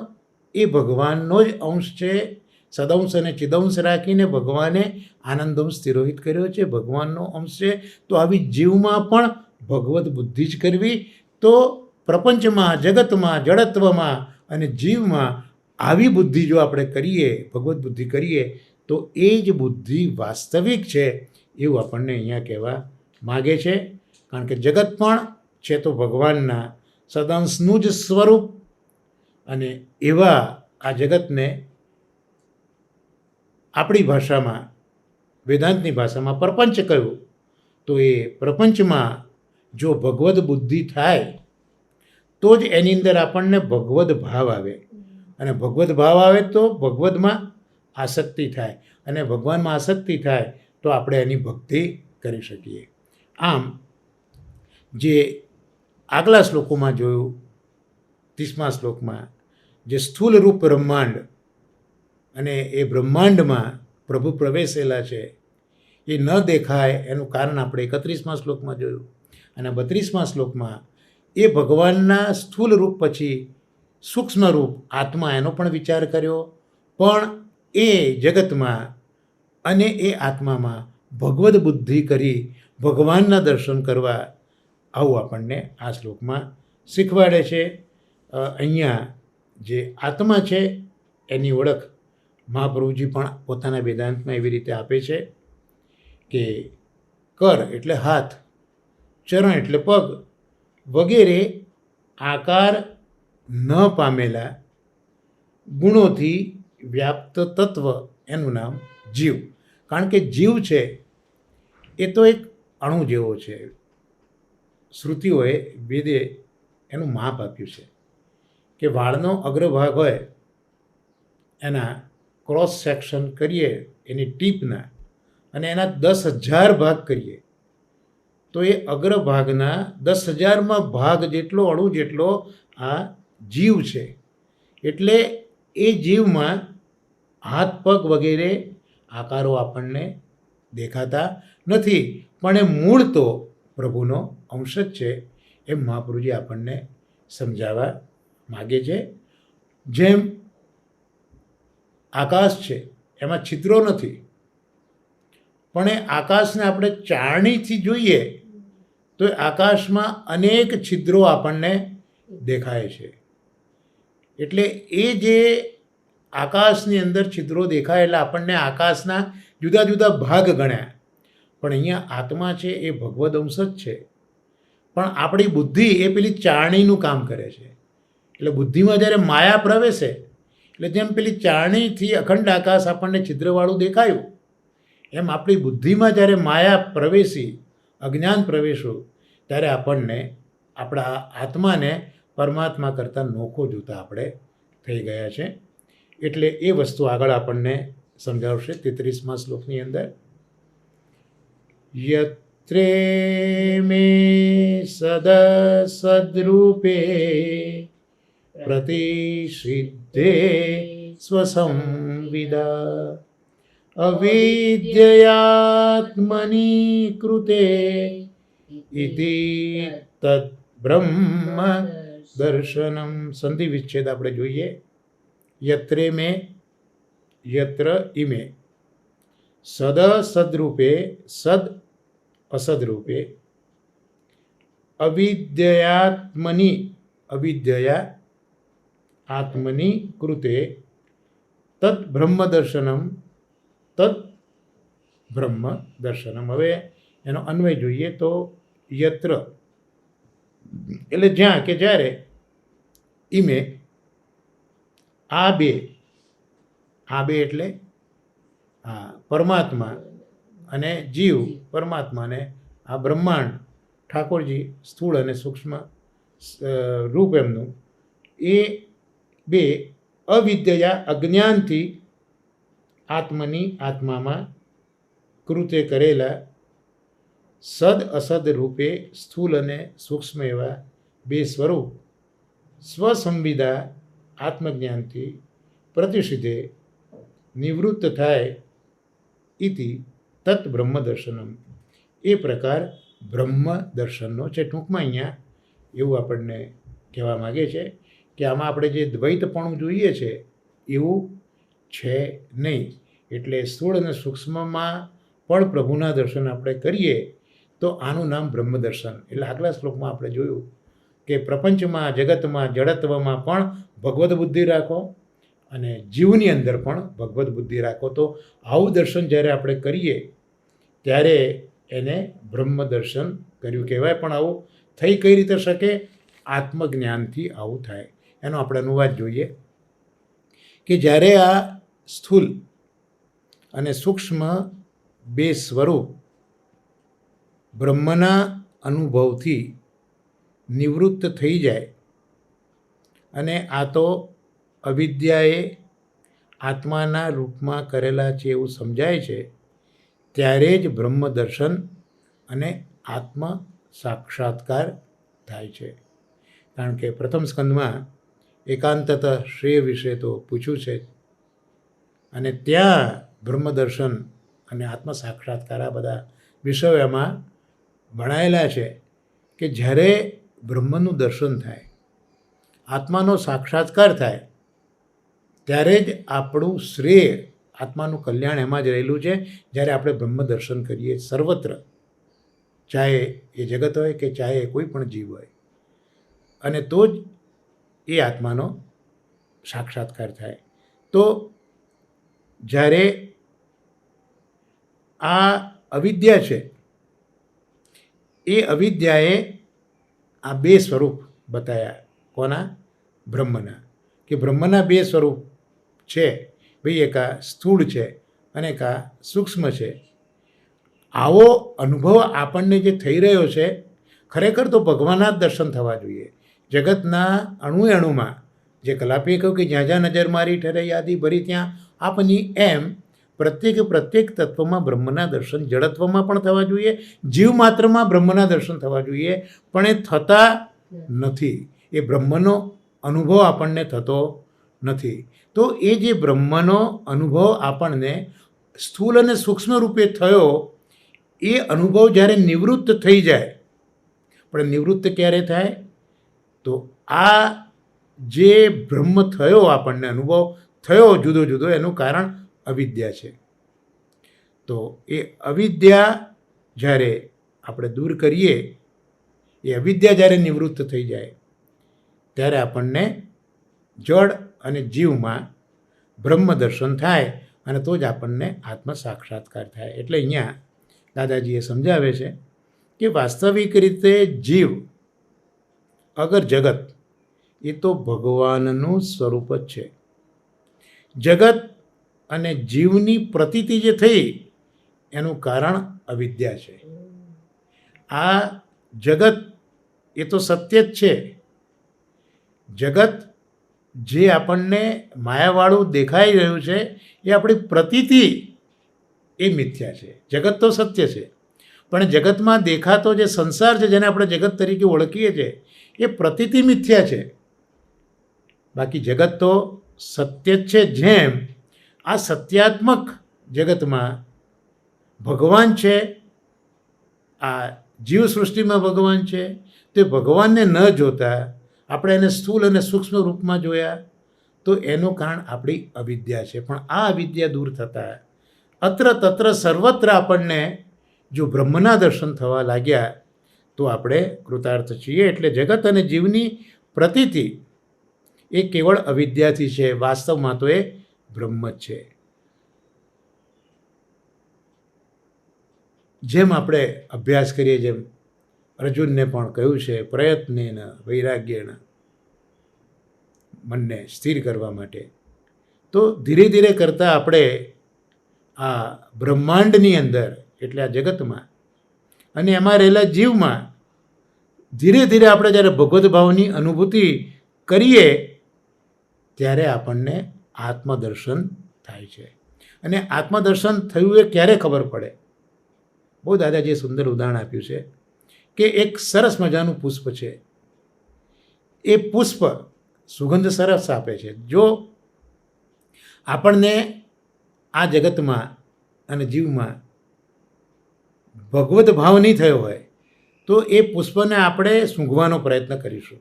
Speaker 1: એ ભગવાનનો જ અંશ છે. સદંશ અને ચિદંશ રાખીને ભગવાને આનંદંશ તિરોહિત કર્યો છે, ભગવાનનો અંશ છે. તો આવી જીવમાં પણ ભગવદ બુદ્ધિ જ કરવી. તો પ્રપંચમાં, જગતમાં, જડત્વમાં અને જીવમાં આવી બુદ્ધિ જો આપણે કરીએ, ભગવદ બુદ્ધિ કરીએ, તો એ જ બુદ્ધિ વાસ્તવિક છે એવું આપણને અહીંયા કહેવા માગે છે. કારણ કે જગત પણ છે તો ભગવાનના સદંશનું જ સ્વરૂપ. અને એવા આ જગતને આપણી ભાષામાં, વેદાંતની ભાષામાં પ્રપંચ કહ્યું. તો એ પ્રપંચમાં જો ભગવદ બુદ્ધિ થાય તો જ એની અંદર આપણને ભગવદ ભાવ આવે, અને ભગવદ ભાવ આવે તો ભગવદમાં આસક્તિ થાય, અને ભગવાનમાં આસક્તિ થાય તો આપણે એની ભક્તિ કરી શકીએ. આમ જે આગલા શ્લોકોમાં જોયું, 30મા શ્લોકમાં જે સ્થૂલ રૂપ બ્રહ્માંડ, અને એ બ્રહ્માંડમાં પ્રભુ પ્રવેશેલા છે, એ ન દેખાય એનું કારણ આપણે 31મા શ્લોકમાં જોયું. અને 32મા શ્લોકમાં એ ભગવાનના સ્થૂલ રૂપ પછી સૂક્ષ્મ રૂપ આત્મા એનો પણ વિચાર કર્યો, પણ એ જગતમાં અને એ આત્મામાં ભગવદ બુદ્ધિ કરી ભગવાનના દર્શન કરવા, આવું આપણને આ શ્લોકમાં શીખવાડે છે. અહીંયા જે આત્મા છે એની ઓળખ મહાપ્રભુજી પણ પોતાના વેદાંતમાં એવી રીતે આપે છે કે કર એટલે હાથ, ચરણ એટલે પગ વગેરે આકાર ન પામેલા ગુણોથી વ્યાપ્ત તત્વ, એનું નામ જીવ. કારણ કે જીવ છે એ તો એક અણુ જેવો છે. શ્રુતિઓએ, વેદે એનું માપ આપ્યું છે કે વાળનો અગ્રભાગ હોય એના ક્રોસ સેક્શન કરીએ એની ટીપના, અને એના 10,000 ભાગ કરીએ તો એ અગ્રભાગના 10,000માં ભાગ જેટલો, અણુ જેટલો આ જીવ છે. એટલે એ જીવમાં હાથ પગ વગેરે આકારો આપણને દેખાતા નથી, પણ એ મૂળ તો પ્રભુનો અંશ જ છે, એમ મહાપ્રભુજી આપણને સમજાવવા માગે છે. જેમ આકાશ છે એમાં છિદ્રો નથી, પણ એ આકાશને આપણે ચારણીથી જોઈએ તો એ આકાશમાં અનેક છિદ્રો આપણને દેખાય છે. એટલે એ જે આકાશની અંદર છિદ્રો દેખાય એટલે આપણને આકાશના જુદા જુદા ભાગ ગણ્યા, પણ અહીંયા આત્મા છે એ ભગવદ અંશ જ છે. પણ આપણી બુદ્ધિ એ પેલી ચારણીનું કામ કરે છે. એટલે બુદ્ધિમાં જ્યારે માયા પ્રવેશે, એટલે જેમ પેલી ચારણીથી અખંડ આકાશ આપણને છિદ્રવાળું દેખાયું, એમ આપણી બુદ્ધિમાં જ્યારે માયા પ્રવેશી, અજ્ઞાન પ્રવેશ્યું, ત્યારે આપણને આપણા આત્માને પરમાત્મા કરતાં નોખો જોતા આપણે થઈ ગયા છે. એટલે એ વસ્તુ આગળ આપણને સમજાવશે 33મા શ્લોકની અંદર. યત્રે મે સદસદ્રૂપે પ્રતિષિદ્ધે સ્વસંવિદા અવિદ્યયાત્મની કૃતે ઇતિ તદ બ્રહ્મ દર્શનમ. સંધિ વિચ્છેદ આપણે જોઈએ. યત્રે મે, યત્ર ઇમે, સદ સદરૂપે, સદ અસદરૂપે, અવિદ્યયાત્મની, અવિદ્યયા આત્મની કૃતે, તદ બ્રહ્મ દર્શનમ, તદ બ્રહ્મ દર્શનમ. હવે એનો અન્વય જોઈએ તો યત્ર એટલે જ્યાં કે જ્યારે, ઇમે આ બે એટલે પરમાત્મા અને જીવ, પરમાત્મા અને આ બ્રહ્માંડ, ઠાકોરજી સ્થૂળ અને સૂક્ષ્મ રૂપ એમનું, એ બે અવિદ્યા અજ્ઞાનથી આત્મની, આત્મામાં કૃતે કરેલા સદ અસદ રૂપે સ્થૂલ અને સૂક્ષ્મ એવા બે સ્વરૂપ સ્વસંવિદા આત્મજ્ઞાનથી પ્રતિષિધે નિવૃત્ત થાય ઇતિ તત બ્રહ્મ દર્શનમ. એ પ્રકાર બ્રહ્મ દર્શનનો છે. ટૂંકમાં અહીંયા એવું આપણને કહેવા માગે છે કે આમાં આપણે જે દ્વૈતપણું જોઈએ છે એવું છે નહીં. એટલે સ્થૂળ અને સૂક્ષ્મમાં પણ પ્રભુના દર્શન આપણે કરીએ તો આનું નામ બ્રહ્મ દર્શન. એટલે આગલા શ્લોકમાં આપણે જોયું કે પ્રપંચમાં, જગતમાં, જડત્વમાં પણ ભગવદ બુદ્ધિ રાખો અને જીવની અંદર પણ ભગવદ બુદ્ધિ રાખો. તો આવું દર્શન જ્યારે આપણે કરીએ ત્યારે એને બ્રહ્મ દર્શન કર્યું કહેવાય. પણ આવું થઈ કઈ રીતે શકે? આત્મજ્ઞાનથી આવું થાય. એનો આપણે અનુવાદ જોઈએ કે જ્યારે આ સ્થૂલ અને સૂક્ષ્મ બે સ્વરૂપ બ્રહ્મના અનુભવથી નિવૃત્ત થઈ જાય અને આ તો અવિદ્યાએ આત્માના રૂપમાં કરેલા છે એવું સમજાય છે, ત્યારે જ બ્રહ્મ દર્શન અને આત્મ સાક્ષાત્કાર થાય છે. કારણ કે પ્રથમ સ્કંદમાં એકાંતત શ્રેય વિશે તો પૂછ્યું છે અને ત્યાં બ્રહ્મ દર્શન અને આત્મ સાક્ષાત્કાર આ બધા વિષયો એમાં ભણાયેલા છે કે જ્યારે બ્રહ્મનું દર્શન થાય, આત્માનો સાક્ષાત્કાર થાય, ત્યારે જ આપણું શ્રેય, આત્માનું કલ્યાણ એમાં જ રહેલું છે. જ્યારે આપણે બ્રહ્મ દર્શન કરીએ સર્વત્ર, ચાહે એ જગત હોય કે ચાહે કોઈ પણ જીવ હોય, અને તો જ એ આત્માનો સાક્ષાત્કાર થાય. તો જ્યારે આ અવિદ્યા છે, એ અવિદ્યાએ આ બે સ્વરૂપ બતાવ્યા. કોના? બ્રહ્મના. કે બ્રહ્મના બે સ્વરૂપ છે ભાઈ, એક આ સ્થૂળ છે અને એક આ સૂક્ષ્મ છે. આવો અનુભવ આપણને જે થઈ રહ્યો છે, ખરેખર તો ભગવાનના જ દર્શન થવા જોઈએ. જગતના અણુ અણુમાં, જે કલાપીએ કહ્યું કે જ્યાં જ્યાં નજર મારી ઠરે યાદી ભરી ત્યાં આપની, એમ પ્રત્યેક તત્વમાં બ્રહ્મના દર્શન જડત્વમાં પણ થવા જોઈએ, જીવ માત્રમાં બ્રહ્મના દર્શન થવા જોઈએ, પણ એ થતા નથી. એ બ્રહ્મનો અનુભવ આપણને થતો નથી. તો એ જે બ્રહ્મનો અનુભવ આપણને સ્થૂળ અને સૂક્ષ્મ રૂપે થયો, એ અનુભવ જ્યારે નિવૃત્ત થઈ જાય, પણ નિવૃત્ત ક્યારે થાય? તો આ જે બ્રહ્મ થયો, આપણને અનુભવ થયો જુદો જુદો, એનું કારણ અવિદ્યા છે. તો એ અવિદ્યા જ્યારે આપણે દૂર કરીએ, એ અવિદ્યા જ્યારે નિવૃત્ત થઈ જાય, ત્યારે આપણને જડ અને જીવમાં બ્રહ્મ દર્શન થાય અને તો જ આપણને આત્મ સાક્ષાત્કાર થાય. એટલે અહીંયા દાદાજીએ સમજાવે છે કે વાસ્તવિક રીતે જીવ અગર જગત એ તો ભગવાનનું સ્વરૂપ જ છે. જગત અને જીવની પ્રતીતિ જે થઈ, એનું કારણ અવિદ્યા છે. આ જગત એ તો સત્ય જ છે. જગત જે આપણને માયાવાળું દેખાઈ રહ્યું છે, એ આપણી પ્રતીતિ, એ મિથ્યા છે. જગત તો સત્ય છે, પણ જગતમાં દેખાતો જે સંસાર છે, જેને આપણે જગત તરીકે ઓળખીએ છીએ, એ પ્રતીતિ મિથ્યા છે. બાકી જગત તો સત્ય જ છે. જેમ આ સત્યાત્મક જગતમાં ભગવાન છે, આ જીવ સૃષ્ટિમાં ભગવાન છે, તે ભગવાનને ન જોતા આપણે એને સ્થૂળ અને સૂક્ષ્મ રૂપમાં જોયા, તો એનું કારણ આપણી અવિદ્યા છે. પણ આ અવિદ્યા દૂર થતાં અત્ર તત્ર સર્વત્ર આપણને જો બ્રહ્મના દર્શન થવા લાગ્યા, તો આપણે કૃતાર્થ છીએ. એટલે જગત અને જીવની પ્રતીતિ એ કેવળ અવિદ્યાથી છે. વાસ્તવમાં તો એ બ્રહ્મ જ છે. જેમ આપણે અભ્યાસ કરીએ, જેમ અર્જુનને પણ કહ્યું છે, પ્રયત્નેન વૈરાગ્યેન, મનને સ્થિર કરવા માટે. તો ધીરે ધીરે કરતાં આપણે આ બ્રહ્માંડની અંદર, એટલે આ જગતમાં અને એમાં રહેલા જીવમાં ધીરે ધીરે આપણે જ્યારે ભગવદ્ ભાવની અનુભૂતિ કરીએ, ત્યારે આપણને આત્મદર્શન થાય છે. અને આત્મદર્શન થયું એ ક્યારે ખબર પડે? બહુ દાદાજીએ સુંદર ઉદાહરણ આપ્યું છે કે એક સરસ મજાનું પુષ્પ છે. એ પુષ્પ સુગંધ સરસ આપે છે. જો આપણને આ જગતમાં અને જીવમાં ભગવદ્ ભાવ નહીં થયો હોય, તો એ પુષ્પને આપણે સૂંઘવાનો પ્રયત્ન કરીશું.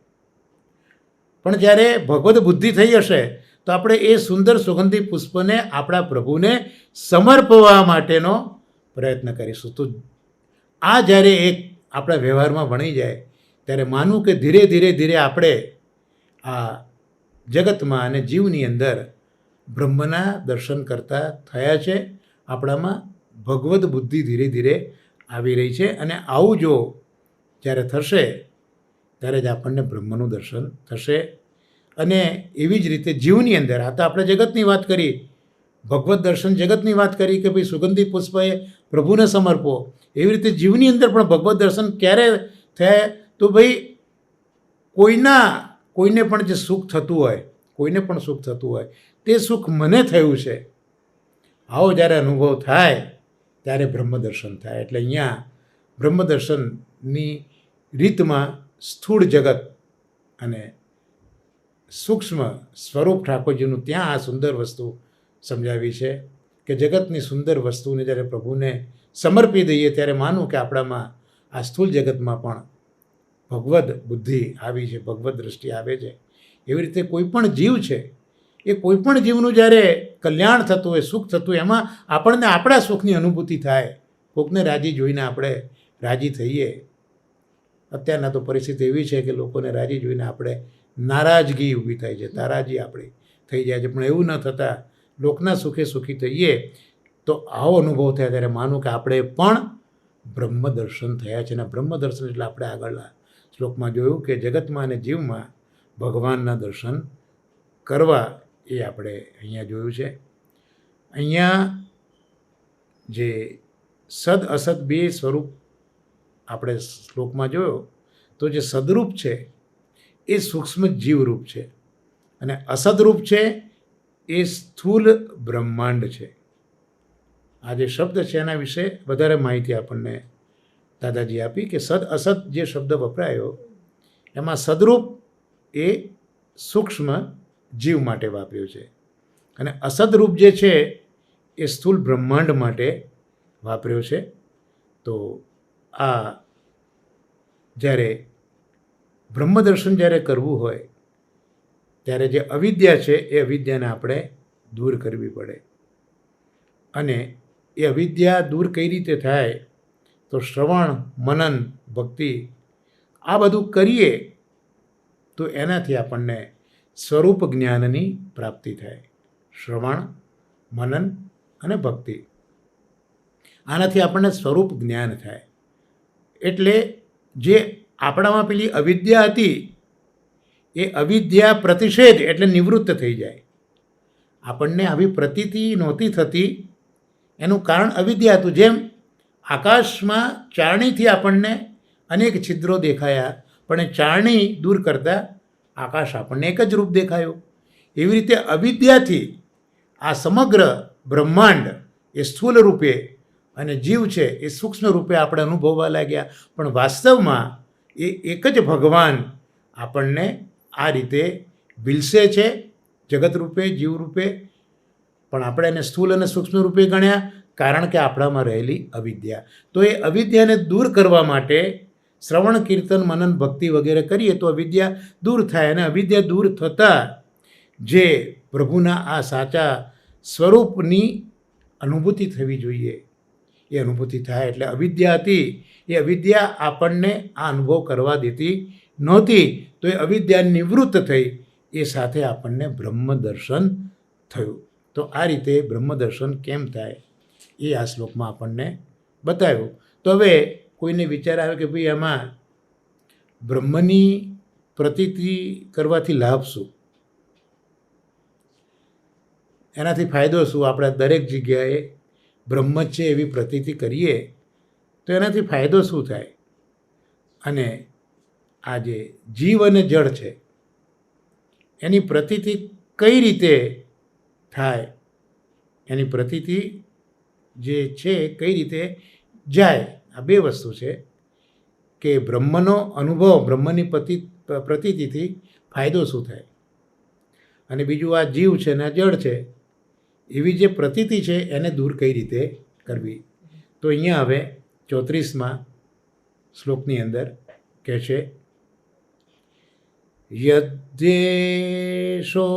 Speaker 1: પણ જ્યારે ભગવદ્ બુદ્ધિ થઈ હશે, તો આપણે એ સુંદર સુગંધી પુષ્પને આપણા પ્રભુને સમર્પવા માટેનો પ્રયત્ન કરીશું. તો આ જ્યારે એક આપણા વ્યવહારમાં ભણી જાય, ત્યારે માનવું કે ધીરે ધીરે ધીરે આપણે આ જગતમાં અને જીવની અંદર બ્રહ્મના દર્શન કરતા થયા છે. આપણામાં ભગવદ્ બુદ્ધિ ધીરે ધીરે આવી રહી છે. અને આવું જો જ્યારે થશે, ત્યારે જ આપણને બ્રહ્મનું દર્શન થશે. અને એવી જ રીતે જીવની અંદર, આ તો આપણે જગતની વાત કરી, ભગવત દર્શન જગતની વાત કરી કે ભાઈ સુગંધી પુષ્પ એ પ્રભુને સમર્પો, એવી રીતે જીવની અંદર પણ ભગવત દર્શન ક્યારે થાય તો ભાઈ કોઈને પણ જે સુખ થતું હોય, કોઈને પણ સુખ થતું હોય તે સુખ મને થયું છે, આવો જ્યારે અનુભવ થાય ત્યારે બ્રહ્મદર્શન થાય. એટલે અહીંયા બ્રહ્મદર્શનની રીતમાં સ્થૂળ જગત અને સૂક્ષ્મ સ્વરૂપ ઠાકોરજીનું ત્યાં આ સુંદર વસ્તુ સમજાવી છે કે જગતની સુંદર વસ્તુને જ્યારે પ્રભુને સમર્પી દઈએ ત્યારે માનું કે આપણામાં આ સ્થૂળ જગતમાં પણ ભગવદ બુદ્ધિ આવી છે, ભગવદ દૃષ્ટિ આવે છે. એવી રીતે કોઈ પણ જીવ છે એ કોઈ પણ જીવનું જ્યારે કલ્યાણ થતું હોય, સુખ થતું હોય, એમાં આપણને આપણા સુખની અનુભૂતિ થાય. કોકને રાજી જોઈને આપણે રાજી થઈએ. અત્યારના તો પરિસ્થિતિ એવી છે કે લોકોને રાજી જોઈને આપણે નારાજગી ઊભી થાય છે, તારાજી આપણી થઈ જાય છે. પણ એવું ન થતાં લોકના સુખે સુખી થઈએ તો આવો અનુભવ થાય ત્યારે માનું કે આપણે પણ બ્રહ્મદર્શન થયા છે. અને બ્રહ્મદર્શન એટલે આપણે આગળના શ્લોકમાં જોયું કે જગતમાં અને જીવમાં ભગવાનના દર્શન કરવા, એ આપણે અહીંયા જોયું છે. અહીંયા જે સદ અસદ બે સ્વરૂપ આપણે શ્લોકમાં જોયો તો જે સદરૂપ છે એ સૂક્ષ્મ જીવરૂપ છે અને અસદરૂપ છે એ સ્થૂલ બ્રહ્માંડ છે. આ જે શબ્દ છે એના વિશે વધારે માહિતી આપણને દાદાજી આપી કે સદ અસદ જે શબ્દ વપરાયો એમાં સદરૂપ એ સૂક્ષ્મ જીવ માટે વાપર્યો છે અને અસદરૂપ જે છે એ સ્થૂલ બ્રહ્માંડ માટે વાપર્યો છે. તો આ જ્યારે બ્રહ્મદર્શન જ્યારે કરવું હોય ત્યારે જે અવિદ્યા છે એ અવિદ્યાને આપણે દૂર કરવી પડે. અને એ અવિદ્યા દૂર કઈ રીતે થાય તો શ્રવણ, મનન, ભક્તિ આ બધું કરીએ તો એનાથી આપણને સ્વરૂપ જ્ઞાનની પ્રાપ્તિ થાય. શ્રવણ, મનન અને ભક્તિ, આનાથી આપણને સ્વરૂપ જ્ઞાન થાય. એટલે જે આપણામાં પેલી અવિદ્યા હતી એ અવિદ્યા પ્રતિષેધ એટલે નિવૃત્ત થઈ જાય. આપણને આવી પ્રતીતિ નહોતી થતી એનું કારણ અવિદ્યા હતું. જેમ આકાશમાં ચારણીથી આપણને અનેક છિદ્રો દેખાયા પણ એ ચારણી દૂર કરતાં આકાશ આપણને એક જ રૂપ દેખાયું. એવી રીતે અવિદ્યાથી આ સમગ્ર બ્રહ્માંડ એ સ્થૂલ રૂપે અને જીવ છે એ સૂક્ષ્મ રૂપે આપણે અનુભવવા લાગ્યા. પણ વાસ્તવમાં એ એક જ ભગવાન આપણને આ રીતે વિલસે છે, જગત રૂપે, જીવ રૂપે. પણ આપણે એને સ્થૂલ અને સૂક્ષ્મ રૂપે ગણ્યા કારણ કે આપણામાં રહેલી અવિદ્યા. તો એ અવિદ્યાને દૂર કરવા માટે શ્રવણ, કીર્તન, મનન, ભક્તિ વગેરે કરીએ તો અવિદ્યા દૂર થાય. અને અવિદ્યા દૂર થતાં જે પ્રભુના આ સાચા સ્વરૂપની અનુભૂતિ થવી જોઈએ એ અનુભૂતિ થાય. એટલે અવિદ્યા હતી એ અવિદ્યા આપણને આ અનુભવ કરવા દેતી નહોતી. તો એ અવિદ્યા નિવૃત્ત થઈ એ સાથે આપણને બ્રહ્મદર્શન થયું. તો આ રીતે બ્રહ્મદર્શન કેમ થાય એ આ શ્લોકમાં આપણને બતાવ્યું. તો હવે કોઈને વિચાર આવે કે ભાઈ આમાં બ્રહ્મની પ્રતીતિ કરવાથી લાભ શું, એનાથી ફાયદો શું? આપણે દરેક જગ્યાએ બ્રહ્મ છે એવી પ્રતીતિ કરીએ તો એનાથી ફાયદો શું થાય? અને આ જે જીવ અને જળ છે એની પ્રતીતિ કઈ રીતે થાય, એની પ્રતીતિ જે છે કઈ રીતે જાય? આ બે વસ્તુ છે કે બ્રહ્મનો અનુભવ, બ્રહ્મની પ્રતીતિથી ફાયદો શું થાય, અને બીજું આ જીવ છે ને આ જળ છે એવી જે પ્રતીતિ છે એને દૂર કઈ રીતે કરવી. તો અહીંયા હવે 34મા શ્લોકની અંદર કહે છે યદ્દેશો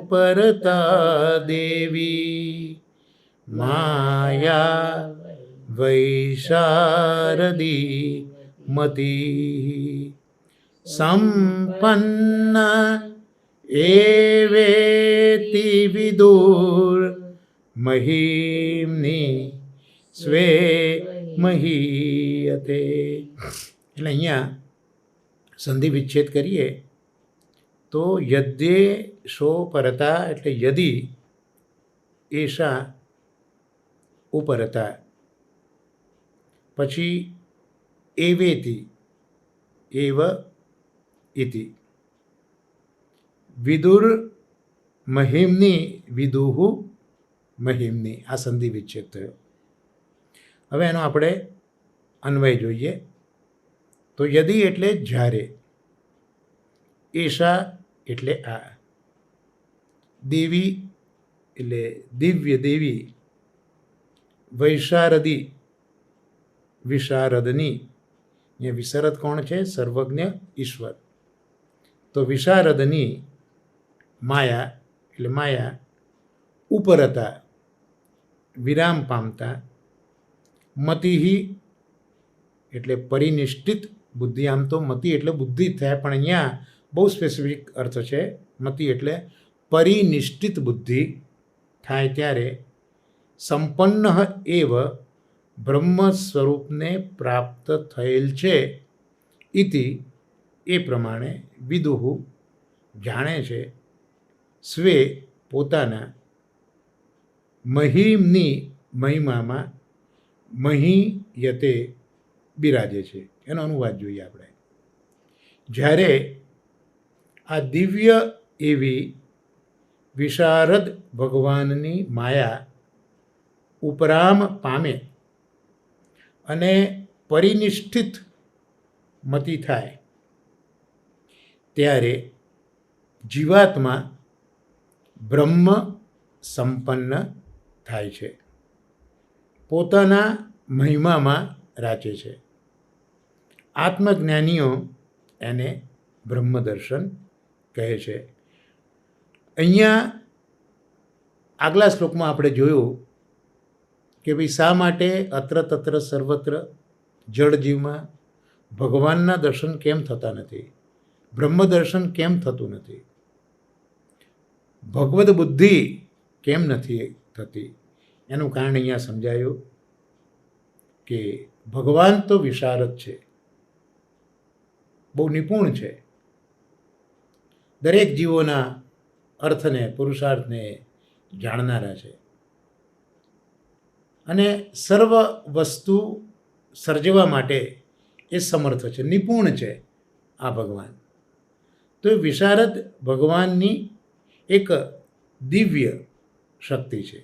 Speaker 1: પરતા દેવી માયા વૈશારદી મતી સંપન્ન એવેતિ વિદુર મહિમ્ની સ્વે મહીયતે. એટલે અહીંયા સંધિ વિચ્છેદ કરીએ તો યદ્યે શો પરતા એટલે યદી એષા ઉપરતા, પછી એવેતિ એવ ઇતિ, વિદુર મહિમ્ની વિદુહુ મહિમ્ની, આ સંધિ વિચ્છેદ થયો. હવે એનો આપણે અન્વય જોઈએ. તો યદિ એટલે જ્યારે, એષા એટલે આ, દેવી એટલે દિવ્ય દેવી, વૈશારદી વિશારદની, અહીંયા વિશારદ કોણ છે? સર્વજ્ઞ ઈશ્વર. તો વિશારદની માયા એટલે માયા, ઉપરતા વિરામ પામતા, મતિહી એટલે પરિનિષ્ઠિત બુદ્ધિ. આમ તો મતિ એટલે બુદ્ધિ થાય, પણ અહીંયા બહુ સ્પેસિફિક અર્થ છે. મતિ એટલે પરિનિષ્ઠિત બુદ્ધિ થાય ત્યારે સંપન્ન એવ બ્રહ્મ સ્વરૂપને પ્રાપ્ત થયેલ છે. ઇતિ એ પ્રમાણે વિદુહુ જાણે છે, સ્વે પોતાના, મહિમની મહિમામાં, મહીયતે બિરાજે છે. એનો અનુવાદ જોઈએ આપણે. જ્યારે આ દિવ્ય એવી વિશારદ ભગવાનની માયા ઉપરામ પામે અને પરિનિષ્ઠિત મતિ થાય ત્યારે જીવાત્મા બ્રહ્મ સંપન્ન થાય છે, પોતાના મહિમામાં રાચે છે. આત્મજ્ઞાનીઓ એને બ્રહ્મદર્શન કહે છે. અહીંયા આગલા શ્લોકમાં આપણે જોયું કે ભાઈ શા માટે અત્ર તત્ર સર્વત્ર જળજીવમાં ભગવાનના દર્શન કેમ થતા નથી, બ્રહ્મ દર્શન કેમ થતું નથી, ભગવદ બુદ્ધિ કેમ નથી થતી. એનું કારણ અહીંયા સમજાયું કે ભગવાન તો વિશારદ છે, બહુ નિપુણ છે, દરેક જીવોના અર્થને પુરુષાર્થને જાણનારા છે અને સર્વ વસ્તુ સર્જવા માટે એ સમર્થ છે, નિપુણ છે આ ભગવાન. તો એ વિશારદ ભગવાનની એક દિવ્ય શક્તિ છે,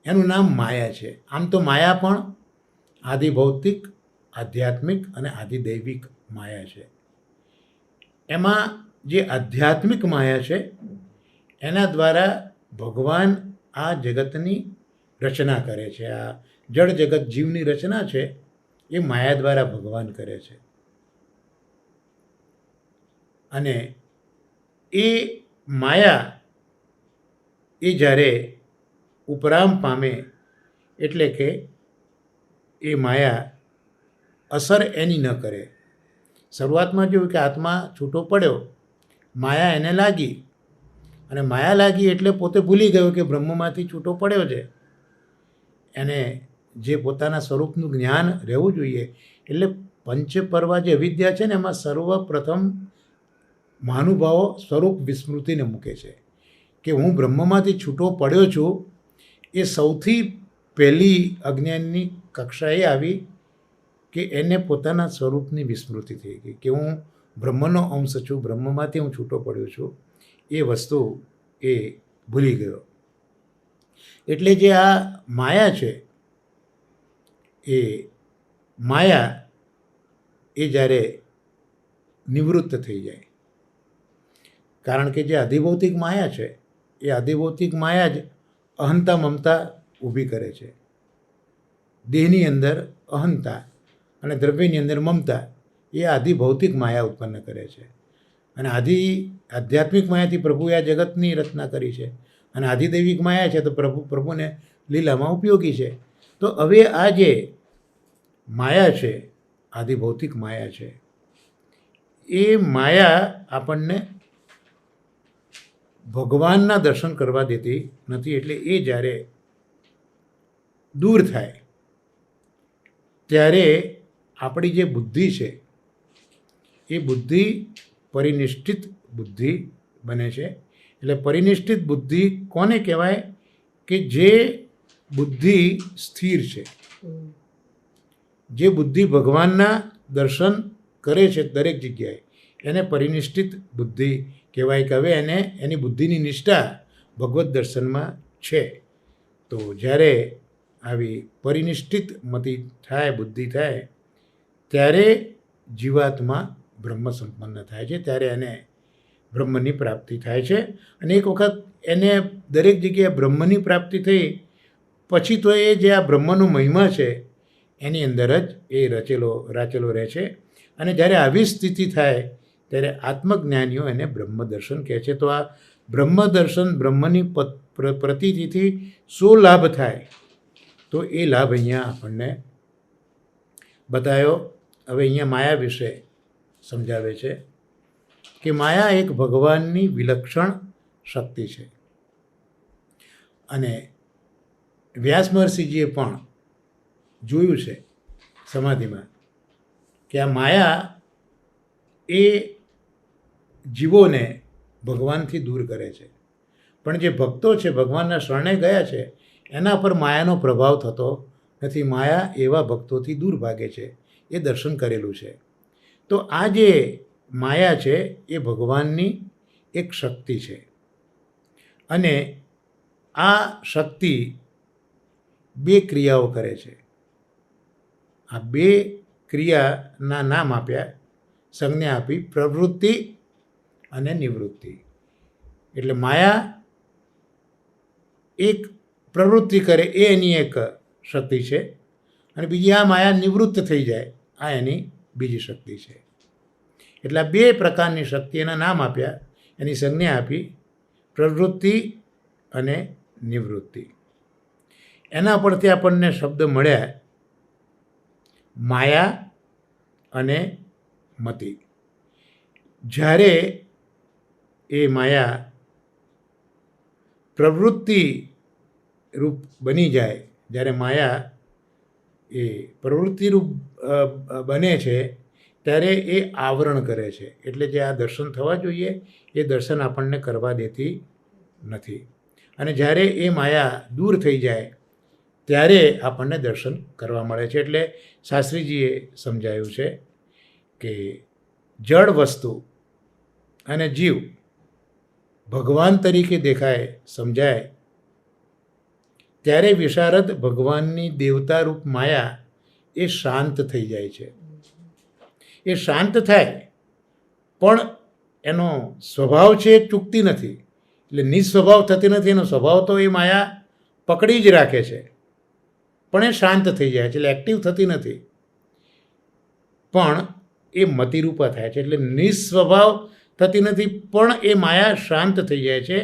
Speaker 1: એનું નામ માયા છે. આમ તો માયા પણ આદિભૌતિક, આધ્યાત્મિક અને આદિદૈવિક માયા છે. એમાં જે આધ્યાત્મિક માયા છે એના દ્વારા ભગવાન આ જગતની રચના કરે છે. આ જળ જગત જીવની રચના છે એ માયા દ્વારા ભગવાન કરે છે. અને એ માયા એ જ્યારે ઉપરામ પામે એટલે કે એ માયા અસર એની ન કરે. શરૂઆતમાં જોયું કે આત્મા છૂટો પડ્યો, માયા એને લાગી, અને માયા લાગી એટલે પોતે ભૂલી ગયો કે બ્રહ્મમાંથી છૂટો પડ્યો છે. એને જે પોતાના સ્વરૂપનું જ્ઞાન રહેવું જોઈએ. એટલે પંચપર્વા જે અવિદ્યા છે ને એમાં સર્વપ્રથમ મહાનુભાવો સ્વરૂપ વિસ્મૃતિને મૂકે છે કે હું બ્રહ્મમાંથી છૂટો પડ્યો છું. એ સૌથી પહેલી અજ્ઞાનની કક્ષાએ આવી કે એને પોતાના સ્વરૂપની વિસ્મૃતિ થઈ ગઈ કે હું બ્રહ્મનો અંશ છું, બ્રહ્મમાંથી હું છૂટો પડ્યો છું. એ વસ્તુ એ ભૂલી ગયો. એટલે જે આ માયા છે એ માયા એ જ્યારે નિવૃત્ત થઈ જાય, કારણ કે જે આધિભૌતિક માયા છે એ આધિભૌતિક માયા જ અહંતા મમતા ઊભી કરે છે. દેહની અંદર અહંતા અને દ્રવ્યની અંદર મમતા એ આધિભૌતિક માયા ઉત્પન્ન કરે છે. અને આધ્યાત્મિક માયાથી પ્રભુએ આ જગતની રચના કરી છે, અને આધિદૈવિક માયા છે તો પ્રભુને લીલામાં ઉપયોગી છે. તો હવે આ જે માયા છે, આધિભૌતિક માયા છે, એ માયા આપણને ભગવાનના દર્શન કરવા દેતી નથી. એટલે એ જ્યારે દૂર થાય ત્યારે આપણી જે બુદ્ધિ છે એ બુદ્ધિ પરિનિષ્ઠિત બુદ્ધિ બને છે. એટલે પરિનિષ્ઠિત બુદ્ધિ કોને કહેવાય? કે જે બુદ્ધિ સ્થિર છે, જે બુદ્ધિ ભગવાનના દર્શન કરે છે દરેક જગ્યાએ, એને પરિનિષ્ઠિત બુદ્ધિ કહેવાય. કે હવે એને એની બુદ્ધિની નિષ્ઠા ભગવત દર્શનમાં છે. તો જ્યારે આવી પરિનિષ્ઠિત મતિ થાય, બુદ્ધિ થાય, ત્યારે જીવાત્મા બ્રહ્મ સંપન્ન થાય છે, ત્યારે એને બ્રહ્મની પ્રાપ્તિ થાય છે. અને એક વખત એને દરેક જગ્યાએ બ્રહ્મની પ્રાપ્તિ થઈ પછી તો એ જે આ બ્રહ્મનો મહિમા છે એની અંદર જ એ રાચેલો રહે છે. અને જ્યારે આવી સ્થિતિ થાય ત્યારે આત્મજ્ઞાનીઓ એને બ્રહ્મ દર્શન કહે છે. તો આ બ્રહ્મ દર્શન, બ્રહ્મની પ્રતીતિથી શું લાભ થાય? તો એ લાભ અહીંયા આપણને બતાવ્યો. હવે અહીંયા માયા વિશે સમજાવે છે કે માયા એક ભગવાનની વિલક્ષણ શક્તિ છે. અને વ્યાસ મહર્ષિજીએ પણ જોયું છે સમાધિમાં કે આ માયા એ જીવોને ભગવાનથી દૂર કરે છે, પણ જે ભક્તો છે, ભગવાનના શરણે ગયા છે, એના પર માયાનો પ્રભાવ થતો નથી. માયા એવા ભક્તોથી દૂર ભાગે છે, એ દર્શન કરેલું છે. તો આ જે માયા છે એ ભગવાનની એક શક્તિ છે. અને આ શક્તિ બે ક્રિયાઓ કરે છે. આ બે ક્રિયાના નામ આપ્યા, સંજ્ઞા આપી, પ્રવૃત્તિ અને નિવૃત્તિ. એટલે માયા એક પ્રવૃત્તિ કરે એ એની એક શક્તિ છે, અને બીજી આ માયા નિવૃત્ત થઈ જાય, આ એની બીજી શક્તિ છે. એટલે આ બે પ્રકારની શક્તિ એના નામ આપ્યા, એની સંજ્ઞા આપી, પ્રવૃત્તિ અને નિવૃત્તિ. એના પરથી આપણને શબ્દ મળ્યા માયા અને મતિ. જ્યારે એ માયા પ્રવૃત્તિ રૂપ બની જાય, જ્યારે માયા એ પ્રવૃત્તિરૂપ બને છે ત્યારે એ આવરણ કરે છે. એટલે જે આ દર્શન થવા જોઈએ એ દર્શન આપણને કરવા દેતી નથી. અને જ્યારે એ માયા દૂર થઈ જાય ત્યારે આપણને દર્શન કરવા મળે છે. એટલે શાસ્ત્રીજીએ સમજાયું છે કે જળ વસ્તુ અને જીવ ભગવાન તરીકે દેખાય, સમજાય, ત્યારે વિશારદ ભગવાનની દેવતારૂપ માયા એ શાંત થઈ જાય છે. એ શાંત થાય પણ એનો સ્વભાવ છે એ ચૂકતી નથી. એટલે નિસ્વભાવ થતી નથી, એનો સ્વભાવ તો એ માયા પકડી જ રાખે છે, પણ એ શાંત થઈ જાય છે, એટલે એક્ટિવ થતી નથી, પણ એ મતિરૂપા થાય છે. એટલે નિસ્વભાવ થતી નથી પણ એ માયા શાંત થઈ જાય છે,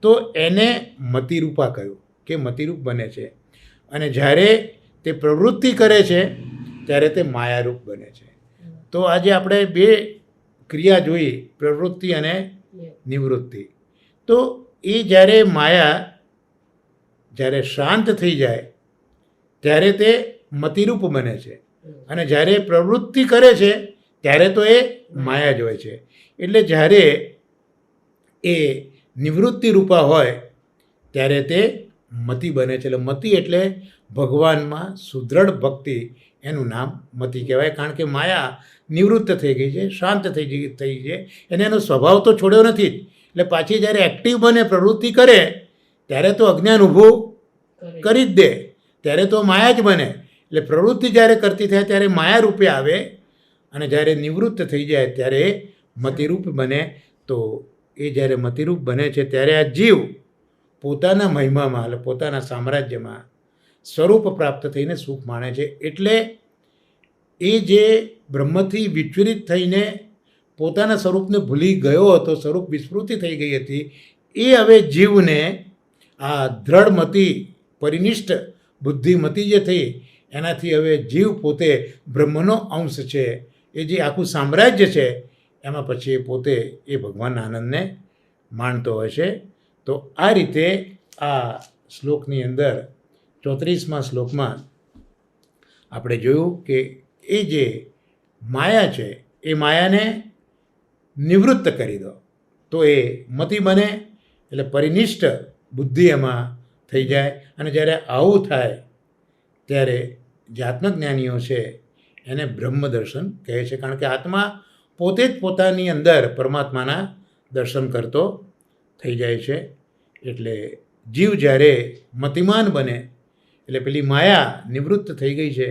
Speaker 1: તો એને મતિરૂપા કહ્યું કે મતિરૂપ બને છે. અને જ્યારે તે પ્રવૃત્તિ કરે છે ત્યારે તે માયારૂપ બને છે. તો આજે આપણે બે ક્રિયા જોઈ, પ્રવૃત્તિ અને નિવૃત્તિ. તો એ જ્યારે માયા જ્યારે શાંત થઈ જાય ત્યારે તે મતિરૂપ બને છે, અને જ્યારે પ્રવૃત્તિ કરે છે ત્યારે તો એ માયા જ હોય છે. એટલે જ્યારે એ નિવૃત્તિ રૂપા હોય ત્યારે તે મતિ બને છે. એટલે મતિ એટલે ભગવાનમાં સુદૃઢ ભક્તિ, એનું નામ મતિ કહેવાય. કારણ કે માયા નિવૃત્ત થઈ ગઈ છે, શાંત થઈ છે, એને એનો સ્વભાવ તો છોડ્યો નથી જ. એટલે પાછી જ્યારે એક્ટિવ બને, પ્રવૃત્તિ કરે, ત્યારે તો અજ્ઞાન ઊભું કરી જ દે, ત્યારે તો માયા જ બને. એટલે પ્રવૃત્તિ જ્યારે કરતી થાય ત્યારે માયા રૂપે આવે, અને જ્યારે નિવૃત્ત થઈ જાય ત્યારે મતિરૂપ બને. તો એ જ્યારે મતિરૂપ બને છે ત્યારે આ જીવ પોતાના મહિમામાં, એટલે પોતાના સામ્રાજ્યમાં સ્વરૂપ પ્રાપ્ત થઈને સુખ માણે છે. એટલે એ જે બ્રહ્મથી વિચલિત થઈને પોતાના સ્વરૂપને ભૂલી ગયો હતો, સ્વરૂપ વિસ્મૃતિ થઈ ગઈ હતી, એ હવે જીવને આ દ્રઢમતિ, પરિનિષ્ઠ બુદ્ધિમતિ જે થઈ, એનાથી હવે જીવ પોતે બ્રહ્મનો અંશ છે. એ જે આખું સામ્રાજ્ય છે એમાં પછી એ પોતે એ ભગવાનના આનંદને માણતો હોય છે. તો આ રીતે આ શ્લોકની અંદર 34મા શ્લોકમાં આપણે જોયું કે એ જે માયા છે એ માયાને નિવૃત્ત કરી દો તો એ મતિ બને, એટલે પરિનિષ્ઠ બુદ્ધિ એમાં થઈ જાય. અને જ્યારે આવું થાય ત્યારે જે આત્મજ્ઞાનીઓ છે એને બ્રહ્મ દર્શન કહે છે, કારણ કે આત્મા પોતે જ પોતાની અંદર પરમાત્માના દર્શન કરતો થઈ જાય છે. એટલે જીવ જ્યારે મતિમાન બને એટલે પેલી માયા નિવૃત્ત થઈ ગઈ છે,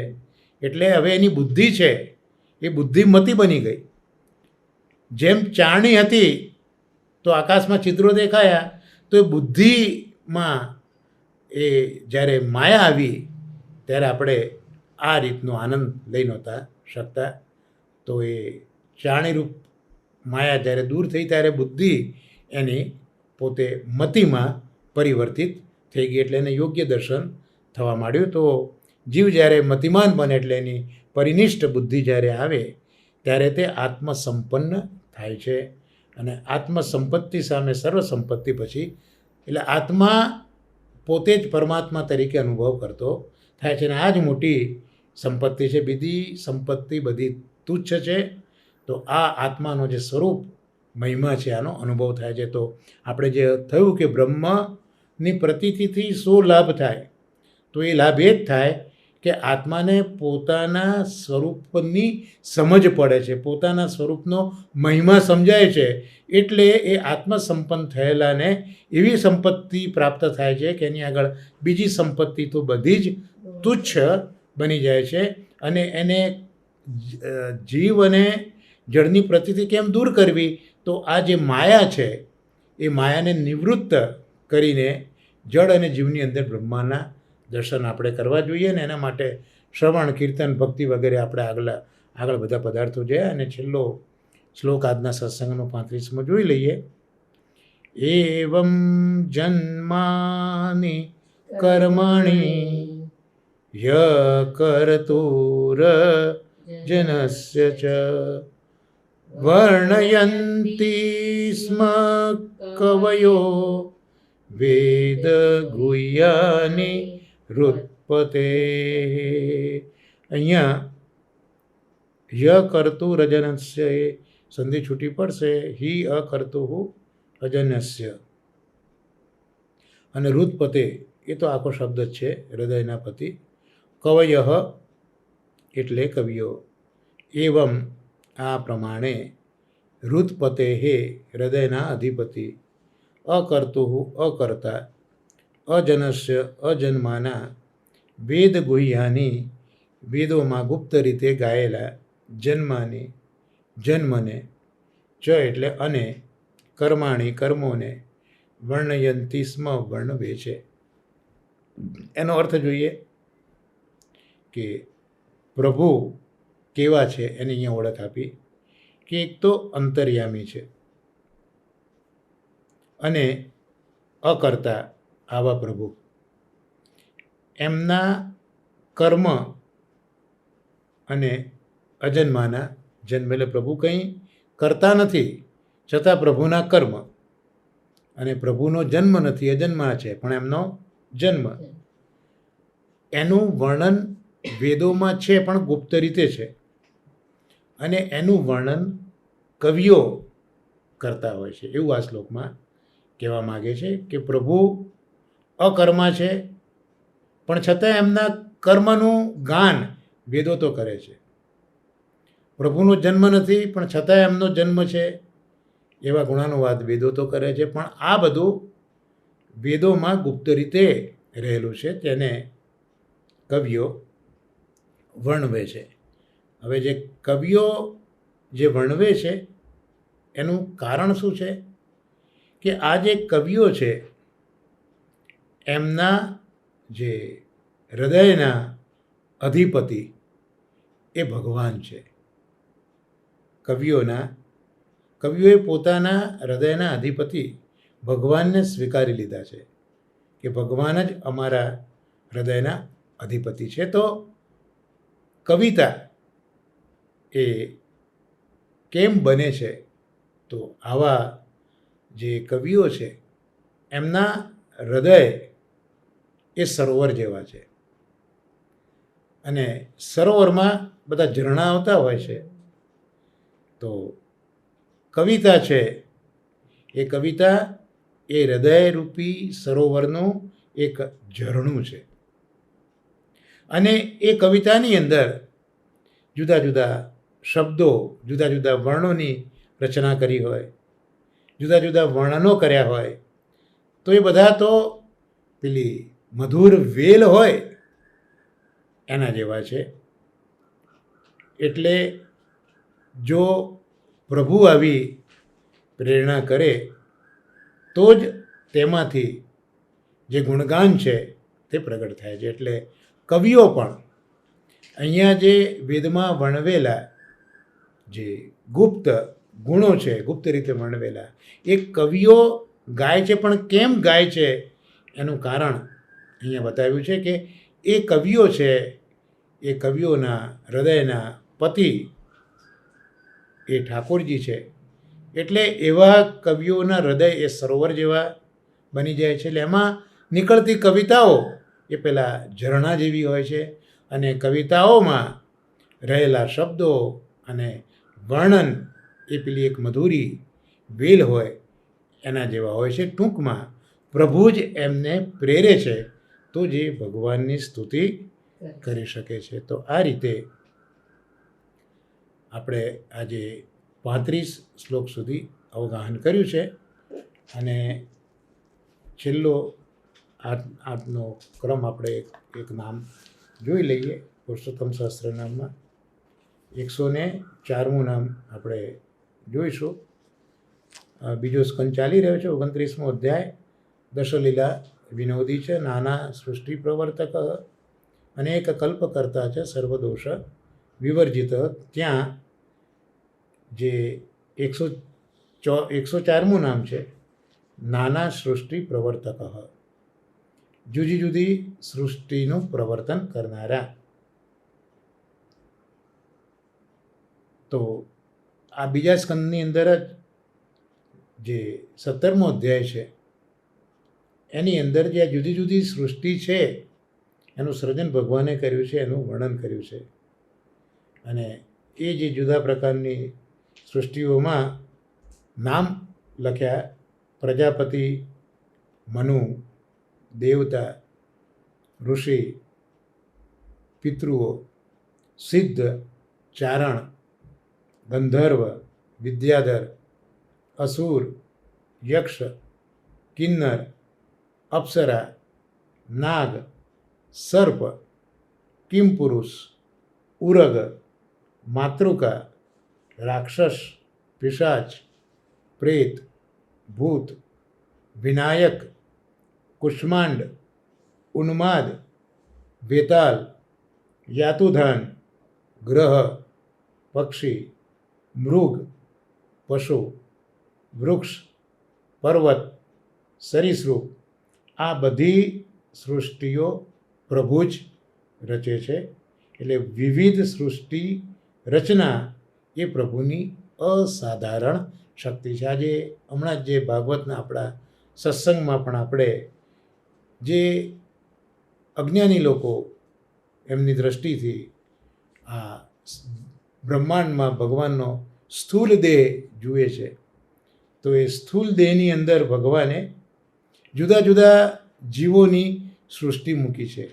Speaker 1: એટલે હવે એની બુદ્ધિ છે એ બુદ્ધિમતી બની ગઈ. જેમ ચારણી હતી તો આકાશમાં ચિત્રો દેખાયા, તો એ બુદ્ધિમાં એ જ્યારે માયા આવી ત્યારે આપણે આ રીતનો આનંદ લઈ નહોતા શકતા. તો એ ચારણીરૂપ માયા જ્યારે દૂર થઈ ત્યારે બુદ્ધિ એની પોતે મતિમાં પરિવર્તિત થઈ ગઈ, એટલે એને યોગ્ય દર્શન થવા માંડ્યું. તો જીવ જ્યારે મતિમાન બને એટલે એની પરિનિષ્ઠ બુદ્ધિ જ્યારે આવે ત્યારે તે આત્મસંપન્ન થાય છે. અને આત્મસંપત્તિ સામે સર્વસંપત્તિ પછી, એટલે આત્મા પોતે જ પરમાત્મા તરીકે અનુભવ કરતો થાય છે. અને આ જ મોટી સંપત્તિ છે. બીજી સંપત્તિ બધી તુચ્છ છે. તો આ આત્માનો જે સ્વરૂપ મહિમા છે આનો અનુભવ થાય છે. તો આપણે જે થયું કે બ્રહ્મની પ્રતીતિથી શું લાભ થાય, તો એ લાભ એ જ થાય કે આત્માને પોતાના સ્વરૂપની સમજ પડે છે, પોતાના સ્વરૂપનો મહિમા સમજાય છે. એટલે એ આત્મસંપન્ન થયેલાને એવી સંપત્તિ પ્રાપ્ત થાય છે કે એની આગળ બીજી સંપત્તિ તો બધી જ તુચ્છ બની જાય છે. અને એને જીવ અને જળની પ્રતીતિ કેમ દૂર કરવી, તો આ જે માયા છે એ માયાને નિવૃત્ત કરીને જળ અને જીવની અંદર બ્રહ્માના દર્શન આપણે કરવા જોઈએ. ને એના માટે શ્રવણ, કીર્તન, ભક્તિ વગેરે આપણે આગળ બધા પદાર્થો જોયા. અને છેલ્લો શ્લોક આજના સત્સંગનો 35મો જોઈ લઈએ. એવં જન્માની કર્મણી ય કર્તુર્જનસ્ય ચ વર્ણયન્તિ સ્મ કવયો વેદ ગુહ્યાની હૃત્પતે. અહીંયા ય કરતું રજનસ્ય એ સંધિ છૂટી પડશે. હિ અકર્તુ રજનસ્ય અને હૃદપતે એ તો આખો શબ્દ જ છે, હૃદયના પતિ. કવય એટલે કવિઓ. એવમ આ પ્રમાણે હૃદપતે હે હૃદયના અધિપતિ. અકર્તુ અકર્તા. અજનસ્ય અજન્માના. વેદ ગુહ્યાની વેદોમાં ગુપ્ત રીતે ગાયેલા. જન્માની જન્મને. ચ એટલે અને. કર્માણી કર્મોને. વર્ણયંતી સ્મ વર્ણવે છે. એનો અર્થ જોઈએ કે પ્રભુ કેવા છે એની અહીંયા ઓળખ આપી કે એક તો અંતર્યામી છે અને અકર્તા આવા પ્રભુ. એમના કર્મ અને અજન્માના જન્મ, એટલે પ્રભુ કંઈ કરતા નથી છતાં પ્રભુના કર્મ, અને પ્રભુનો જન્મ નથી, અજન્મા છે પણ એમનો જન્મ. એનું વર્ણન વેદોમાં છે પણ ગુપ્ત રીતે છે, અને એનું વર્ણન કવિઓ કરતા હોય છે. એવું આ શ્લોકમાં કહેવા માગે છે કે પ્રભુ અકર્મા છે પણ છતાં એમના કર્મનું ગાન વેદો તો કરે છે. પ્રભુનો જન્મ નથી પણ છતાં એમનો જન્મ છે એવા ગુણાનુવાદ વેદો તો કરે છે. પણ આ બધું વેદોમાં ગુપ્ત રીતે રહેલું છે, તેને કવિઓ વર્ણવે છે. હવે જે કવિઓ જે વર્ણવે છે એનું કારણ શું છે કે આ જે કવિઓ છે એમના જે હૃદયના અધિપતિ એ ભગવાન છે. કવિઓએ પોતાના હૃદયના અધિપતિ ભગવાનને સ્વીકારી લીધા છે કે ભગવાન જ અમારા હૃદયના અધિપતિ છે. તો કવિતા એ કેમ બને છે, તો આવા જે કવિઓ છે એમના હૃદય એ સરોવર જેવા છે, અને સરોવરમાં બધા ઝરણા આવતા હોય છે. તો કવિતા છે એ કવિતા એ હૃદયરૂપી સરોવરનું એક ઝરણું છે. અને એ કવિતાની અંદર જુદા જુદા શબ્દો, જુદા જુદા વર્ણોની રચના કરી હોય, જુદા જુદા વર્ણનો કર્યા હોય, તો એ બધા તો પેલી મધુર વેલ હોય એના જેવા છે. એટલે જો પ્રભુ આવી પ્રેરણા કરે તો જ તેમાંથી જે ગુણગાન છે તે પ્રગટ થાય છે. એટલે કવિઓ પણ અહીંયા જે વેદમાં વર્ણવેલા જે ગુપ્ત ગુણો છે, ગુપ્ત રીતે વર્ણવેલા, એ કવિઓ ગાય છે. પણ કેમ ગાય છે એનું કારણ અહીંયા બતાવ્યું છે કે એ કવિઓ છે, એ કવિઓના હૃદયના પતિ એ ઠાકોરજી છે. એટલે એવા કવિઓના હૃદય એ સરોવર જેવા બની જાય છે. એટલે એમાં નીકળતી કવિતાઓ એ પેલા ઝરણા જેવી હોય છે, અને કવિતાઓમાં રહેલા શબ્દો અને વર્ણન એ પેલી એક મધુરી વેલ હોય એના જેવા હોય છે. ટૂંકમાં પ્રભુ જ એમને પ્રેરે છે તો જે ભગવાનની સ્તુતિ કરી શકે છે. તો આ રીતે આપણે આજે 35 શ્લોક સુધી અવગાહન કર્યું છે. અને છેલ્લો આજનો ક્રમ આપણે એક નામ જોઈ લઈએ. પુરુષોત્તમ સહસ્ત્રનામમાં 104મું નામ આપણે જોઈશું. બીજો સ્કંદ ચાલી રહ્યો છે, 29મો અધ્યાય. દશલીલા વિનોદી છે, નાના સૃષ્ટિ પ્રવર્તક, અનેક કલ્પ કરતા છે, સર્વદોષ વિવર્જિત. ત્યાં જે 104મું નામ છે, નાના સૃષ્ટિ પ્રવર્તક, જુદી જુદી સૃષ્ટિનું પ્રવર્તન કરનારા. તો આ બીજા સ્કંદની અંદર જ જે 17મો અધ્યાય છે એની અંદર જે આ જુદી જુદી સૃષ્ટિ છે એનું સર્જન ભગવાને કર્યું છે, એનું વર્ણન કર્યું છે. અને એ જે જુદા પ્રકારની સૃષ્ટિઓમાં નામ લખ્યા: પ્રજાપતિ, મનુ, દેવતા, ઋષિ, પિતૃઓ, સિદ્ધ, ચારણ, ગંધર્વ, વિદ્યાધર, અસુર, યક્ષ, કિન્નર, અપ્સરા, નાગ, સર્પ, કિમપુરુષ, ઉરગ, માતૃકા, રાક્ષસ, પિશાચ, પ્રેત, ભૂત, વિનાયક, કુષ્માંડ, ઉન્માદ, વેતાલ, યાતુધાન, ગ્રહ, પક્ષી, મૃગ, પશુ, વૃક્ષ, પર્વત, સરીસૃપ, આ બધી સૃષ્ટિઓ પ્રભુ જ રચે છે. એટલે વિવિધ સૃષ્ટિ રચના એ પ્રભુની અસાધારણ શક્તિ છે. આજે હમણાં જ જે ભાગવતના આપણા સત્સંગમાં પણ આપણે જે અજ્ઞાની લોકો એમની દૃષ્ટિથી આ બ્રહ્માંડમાં ભગવાનનો સ્થૂલ દેહ જુએ છે, તો એ સ્થૂલ દેહની અંદર ભગવાને જુદા જુદા જીવોની સૃષ્ટિ મૂકી છે.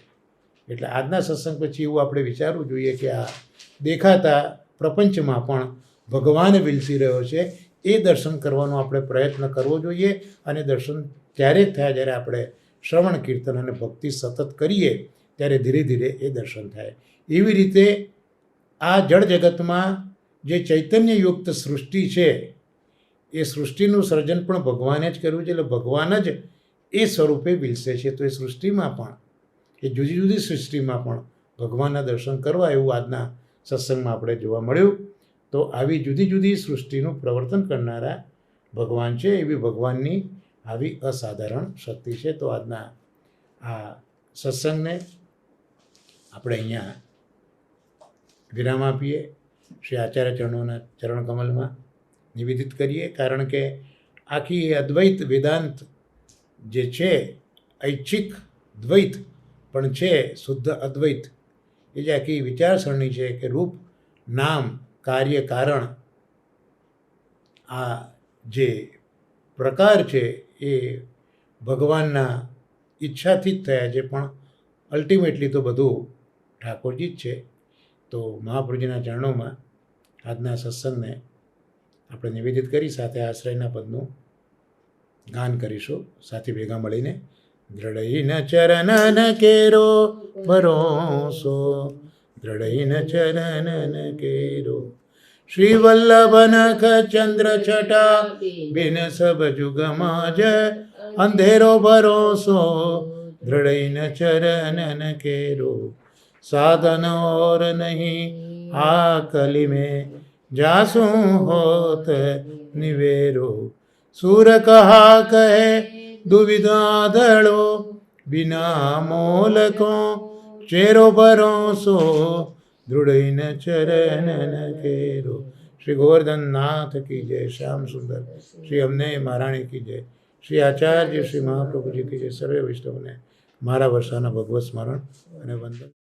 Speaker 1: એટલે આજના સત્સંગ પછી એવું આપણે વિચારવું જોઈએ કે આ દેખાતા પ્રપંચમાં પણ ભગવાન વિલસી રહ્યો છે. એ દર્શન કરવાનો આપણે પ્રયત્ન કરવો જોઈએ. અને દર્શન ત્યારે જ થાય જ્યારે આપણે શ્રવણ, કીર્તન અને ભક્તિ સતત કરીએ, ત્યારે ધીરે ધીરે એ દર્શન થાય. એવી રીતે આ જળ જગતમાં જે ચૈતન્યયુક્ત સૃષ્ટિ છે એ સૃષ્ટિનું સર્જન પણ ભગવાને જ કર્યું છે. એટલે ભગવાન જ એ સ્વરૂપે વિલસે છે. તો એ સૃષ્ટિમાં પણ, એ જુદી જુદી સૃષ્ટિમાં પણ ભગવાનના દર્શન કરવા એવું આજના સત્સંગમાં આપણે જોવા મળ્યું. તો આવી જુદી જુદી સૃષ્ટિનું પ્રવર્તન કરનારા ભગવાન છે. એવી ભગવાનની આવી અસાધારણ શક્તિ છે. તો આજના આ સત્સંગને આપણે અહીંયા વિરામ આપીએ. શ્રી આચાર્ય ચરણોના ચરણકમલમાં નિવેદિત કરીએ. કારણ કે આખી એ અદ્વૈત વેદાંત જે છે, ઐચ્છિક દ્વૈત પણ છે, શુદ્ધ અદ્વૈત, એ જે આખી વિચારસરણી છે કે રૂપ, નામ, કાર્ય, કારણ, આ જે પ્રકાર છે એ ભગવાનના ઈચ્છાથી જ થયા છે, પણ અલ્ટિમેટલી તો બધું ઠાકોરજી જ છે. તો મહાપ્રભુજીના ચરણોમાં આજના સત્સંગને આપણે નિવેદિત કરી સાથે આશ્રયના પદનું ગાન કરીશું સાથે ભેગા મળીને. દ્રઢઈન ચરણન કેરો ભરોસો, દ્રઢઈન ચરણન કેરો, શ્રી વલ્લભ નખ ચંદ્ર છટા બિન સબ જુગ માજ, અંધેરો ભરોસો દ્રઢઈન ચરણન કેરો, साधन और नहीं आकली में, जासू होत निवेरो, सूर कहा कहे दुविधा धड़ो, बिना मोल को चेरो भरोसो, दृढ़ चरणन केरो. श्री गोवर्धन नाथ की जय, श्याम सुंदर श्री अमने महाराणी की जय, श्री आचार्य श्री महाप्रभु जी की जय. सर्वे वैष्णव ने मारा वर्षाना भगवत स्मरण અને વંદન.